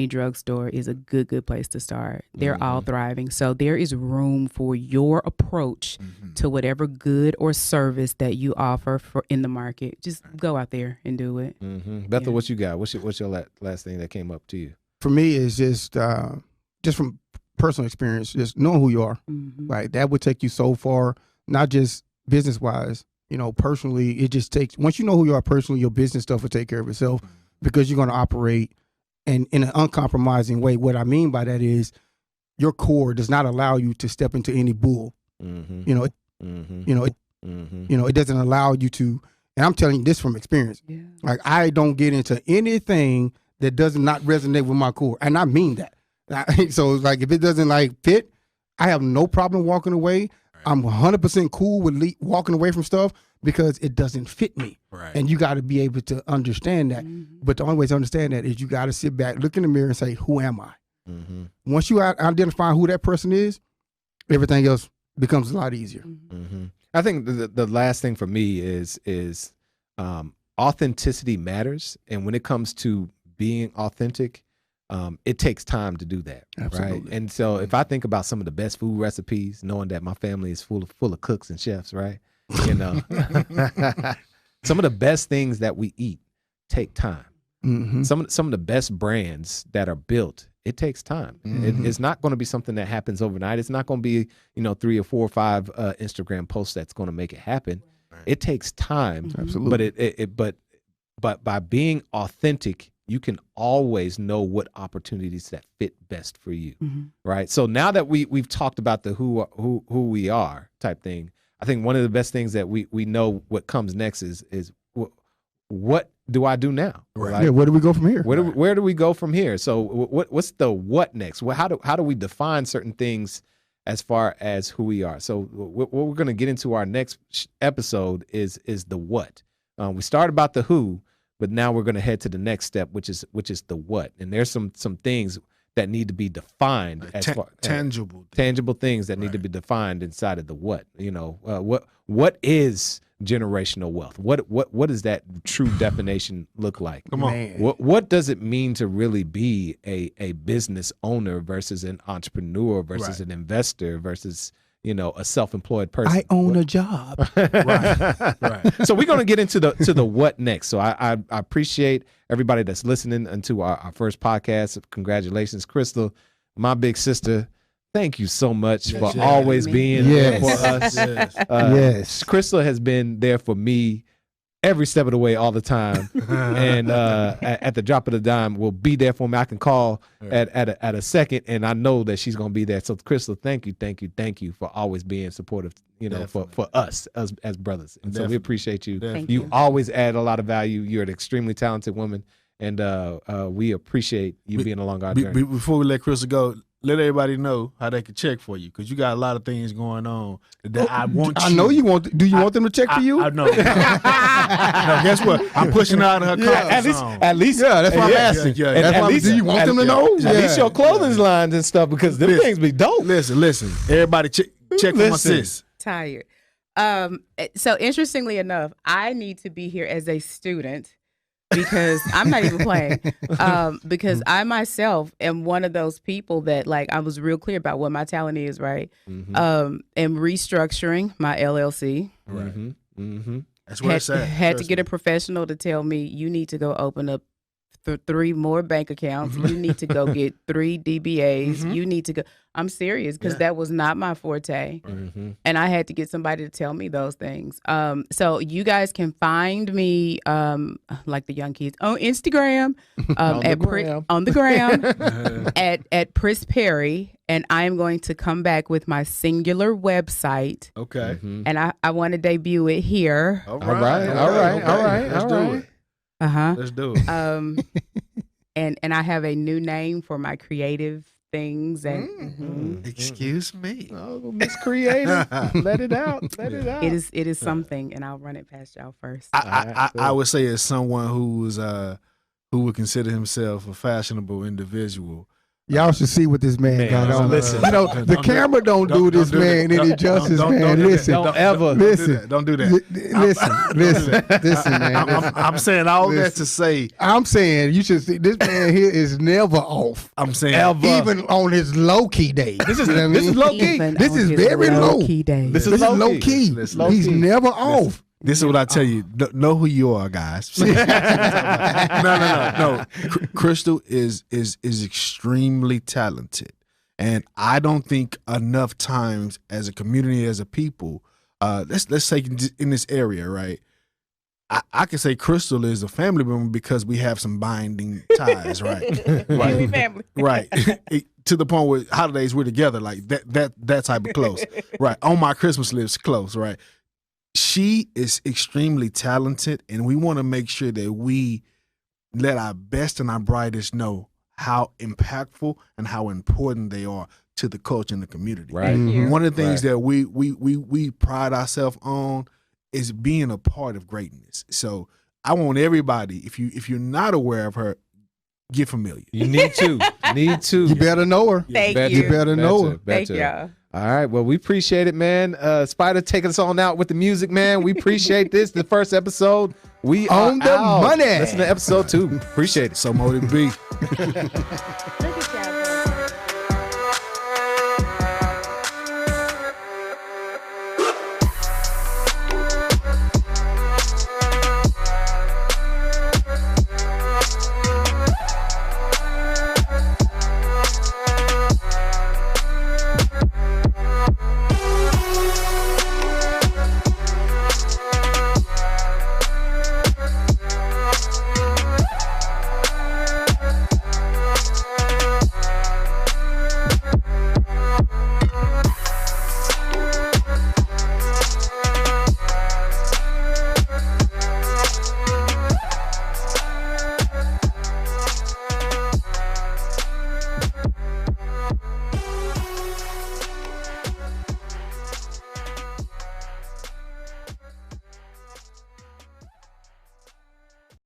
Speaker 3: drugstore is a good place to start. They're all thriving. So there is room for your approach to whatever good or service that you offer in the market. Just go out there and do it.
Speaker 1: Bethel, what you got? What's your last thing that came up to you?
Speaker 2: For me, it's just from personal experience, just knowing who you are. Right, that would take you so far, not just business wise. Personally, it just takes, once you know who you are personally, your business stuff will take care of itself because you're going to operate in an uncompromising way. What I mean by that is your core does not allow you to step into any bull.
Speaker 1: Mm-hmm.
Speaker 2: You know,
Speaker 1: Mm-hmm.
Speaker 2: you know,
Speaker 1: Mm-hmm.
Speaker 2: it doesn't allow you to. And I'm telling you this from experience.
Speaker 3: Yeah.
Speaker 2: Like, I don't get into anything that does not resonate with my core, and I mean that. So it's like, if it doesn't like fit, I have no problem walking away. I'm 100% cool with walking away from stuff because it doesn't fit me.
Speaker 4: Right.
Speaker 2: And you got to be able to understand that.
Speaker 3: Mm-hmm.
Speaker 2: But the only way to understand that is you got to sit back, look in the mirror, and say, "Who am I?"
Speaker 1: Mm-hmm.
Speaker 2: Once you identify who that person is, everything else becomes a lot easier.
Speaker 1: Mm-hmm. I think the last thing for me is authenticity matters, and when it comes to being authentic, it takes time to do that.
Speaker 2: Absolutely.
Speaker 1: Right? And so if I think about some of the best food recipes, knowing that my family is full of cooks and chefs, right? You know, some of the best things that we eat take time.
Speaker 2: Mm-hmm.
Speaker 1: Some of the best brands that are built, it takes time.
Speaker 2: Mhm.
Speaker 1: It's not going to be something that happens overnight. It's not going to be 3 or 4 or 5 Instagram posts that's going to make it happen.
Speaker 4: Right.
Speaker 1: It takes time.
Speaker 2: Absolutely.
Speaker 1: But by being authentic, you can always know what opportunities that fit best for you,
Speaker 3: Mm-hmm.
Speaker 1: right? So now that we've talked about the who we are type thing, I think one of the best things that we know what comes next is what do I do now?
Speaker 4: Right.
Speaker 2: Yeah, where do we go from here?
Speaker 1: Where do we go from here? So what's the what next? How do we define certain things as far as who we are? So what we're going to get into our next episode is the what. We started about the who, but now we're going to head to the next step, which is the what. And there's some things that need to be defined as far
Speaker 4: tangible
Speaker 1: things that need to be defined inside of the what. What is generational wealth? What does that true definition look like?
Speaker 4: Come on.
Speaker 2: Man.
Speaker 1: What does it mean to really be a business owner versus an entrepreneur versus
Speaker 4: Right.
Speaker 1: an investor versus a self-employed person?
Speaker 2: I own a job.
Speaker 4: Right.
Speaker 1: So we're gonna get into the what next. So I appreciate everybody that's listening into our first podcast. Congratulations, Crystal, my big sister. Thank you so much for
Speaker 4: Yes.
Speaker 1: always being there for us.
Speaker 4: Yes.
Speaker 2: Yes.
Speaker 1: Crystal has been there for me every step of the way, all the time, and at the drop of the dime, will be there for me. I can call at a second, and I know that she's gonna be there. So, Crystal, thank you for always being supportive. For us as brothers, and so we
Speaker 4: Definitely.
Speaker 1: appreciate you.
Speaker 4: Definitely.
Speaker 3: Thank
Speaker 1: You
Speaker 3: you.
Speaker 1: always add a lot of value. You're an extremely talented woman, and we appreciate you being along our journey.
Speaker 4: Before we let Crystal go, let everybody know how they can check for you, because you got a lot of things going on that I want.
Speaker 2: I know you want. Do you want them to check for you?
Speaker 4: I know. No, guess what? I'm pushing out of her comfort zone.
Speaker 1: At least,
Speaker 2: Yeah, that's why I'm
Speaker 1: yeah,
Speaker 2: asking.
Speaker 4: yeah,
Speaker 1: And
Speaker 2: That's
Speaker 1: at
Speaker 2: why
Speaker 1: least-
Speaker 2: do you want them to know?
Speaker 1: At least your clothing lines and stuff, because them
Speaker 4: Listen.
Speaker 1: things be dope.
Speaker 4: Listen. Everybody check for my
Speaker 1: Listen.
Speaker 4: sis.
Speaker 3: Tired. So interestingly enough, I need to be here as a student because I'm not even playing. Because I myself am one of those people that, like, I was real clear about what my talent is, right?
Speaker 1: Mm-hmm.
Speaker 3: Am restructuring my LLC.
Speaker 4: Right.
Speaker 1: Mm-hmm. Mm-hmm.
Speaker 4: That's where it's at.
Speaker 3: Had to get a professional to tell me, you need to go open up 3 more bank accounts. You need to go get 3 DBAs.
Speaker 4: Mhm.
Speaker 3: You need to go. I'm serious, because
Speaker 4: Yeah.
Speaker 3: that was not my forte.
Speaker 1: Mm-hmm.
Speaker 3: And I had to get somebody to tell me those things. So you guys can find me, like the young kids, on Instagram,
Speaker 1: On the
Speaker 3: at
Speaker 1: gram.
Speaker 3: on the gram at Pris Perry, and I am going to come back with my singular website,
Speaker 4: Okay.
Speaker 1: Mm-hmm.
Speaker 3: and I want to debut it here.
Speaker 4: All
Speaker 1: right.
Speaker 4: Let's do it.
Speaker 3: Uh-huh.
Speaker 4: Let's do it.
Speaker 3: And I have a new name for my creative things, and
Speaker 1: Mm-hmm.
Speaker 4: Excuse me.
Speaker 1: Oh, Miss Creative, let it out. Let it out.
Speaker 3: it is something, and I'll run it past y'all first.
Speaker 4: I would say, as someone who would consider himself a fashionable individual,
Speaker 2: Y'all should see what this man got on.
Speaker 1: listen.
Speaker 2: You know, the camera don't do this man any justice, man. Listen,
Speaker 1: Don't ever.
Speaker 2: listen.
Speaker 4: Don't do that.
Speaker 2: Listen, man.
Speaker 4: I'm saying all that
Speaker 2: Listen.
Speaker 4: to say,
Speaker 2: I'm saying you should see this man here is never off,
Speaker 4: I'm saying
Speaker 2: even on his low key day.
Speaker 1: This is
Speaker 2: You know what I
Speaker 1: this is
Speaker 2: mean?
Speaker 1: low key.
Speaker 3: Even
Speaker 2: This
Speaker 3: on
Speaker 2: is
Speaker 3: his
Speaker 2: very low.
Speaker 3: low-key days.
Speaker 1: This is
Speaker 2: This is
Speaker 1: low
Speaker 2: low
Speaker 1: key.
Speaker 2: key.
Speaker 4: Listen,
Speaker 2: He's
Speaker 1: listen.
Speaker 2: never off.
Speaker 4: this is what I tell you. Know who you are, guys. No. Crystal is extremely talented, and I don't think enough times as a community, as a people, let's say in this area, right? I can say Crystal is a family member because we have some binding ties, right?
Speaker 3: We family.
Speaker 4: Right. To the point where holidays we're together, like that type of close. Right. On my Christmas list, close, right? She is extremely talented, and we want to make sure that we let our best and our brightest know how impactful and how important they are to the culture and the community.
Speaker 1: Right.
Speaker 3: Thank you.
Speaker 4: One of the things that we pride ourselves on is being a part of greatness. So I want everybody, if you're not aware of her, get familiar.
Speaker 1: You need to.
Speaker 2: You better know her.
Speaker 3: Thank
Speaker 1: Better.
Speaker 3: you.
Speaker 2: You better know her.
Speaker 3: Thank y'all.
Speaker 1: All right. Well, we appreciate it, man. Spider, take us on out with the music, man. We appreciate this. The first episode. We
Speaker 2: On
Speaker 1: are
Speaker 2: the
Speaker 1: out.
Speaker 2: money.
Speaker 1: Listen to episode 2. Appreciate it.
Speaker 4: So motive B.
Speaker 3: Look at y'all.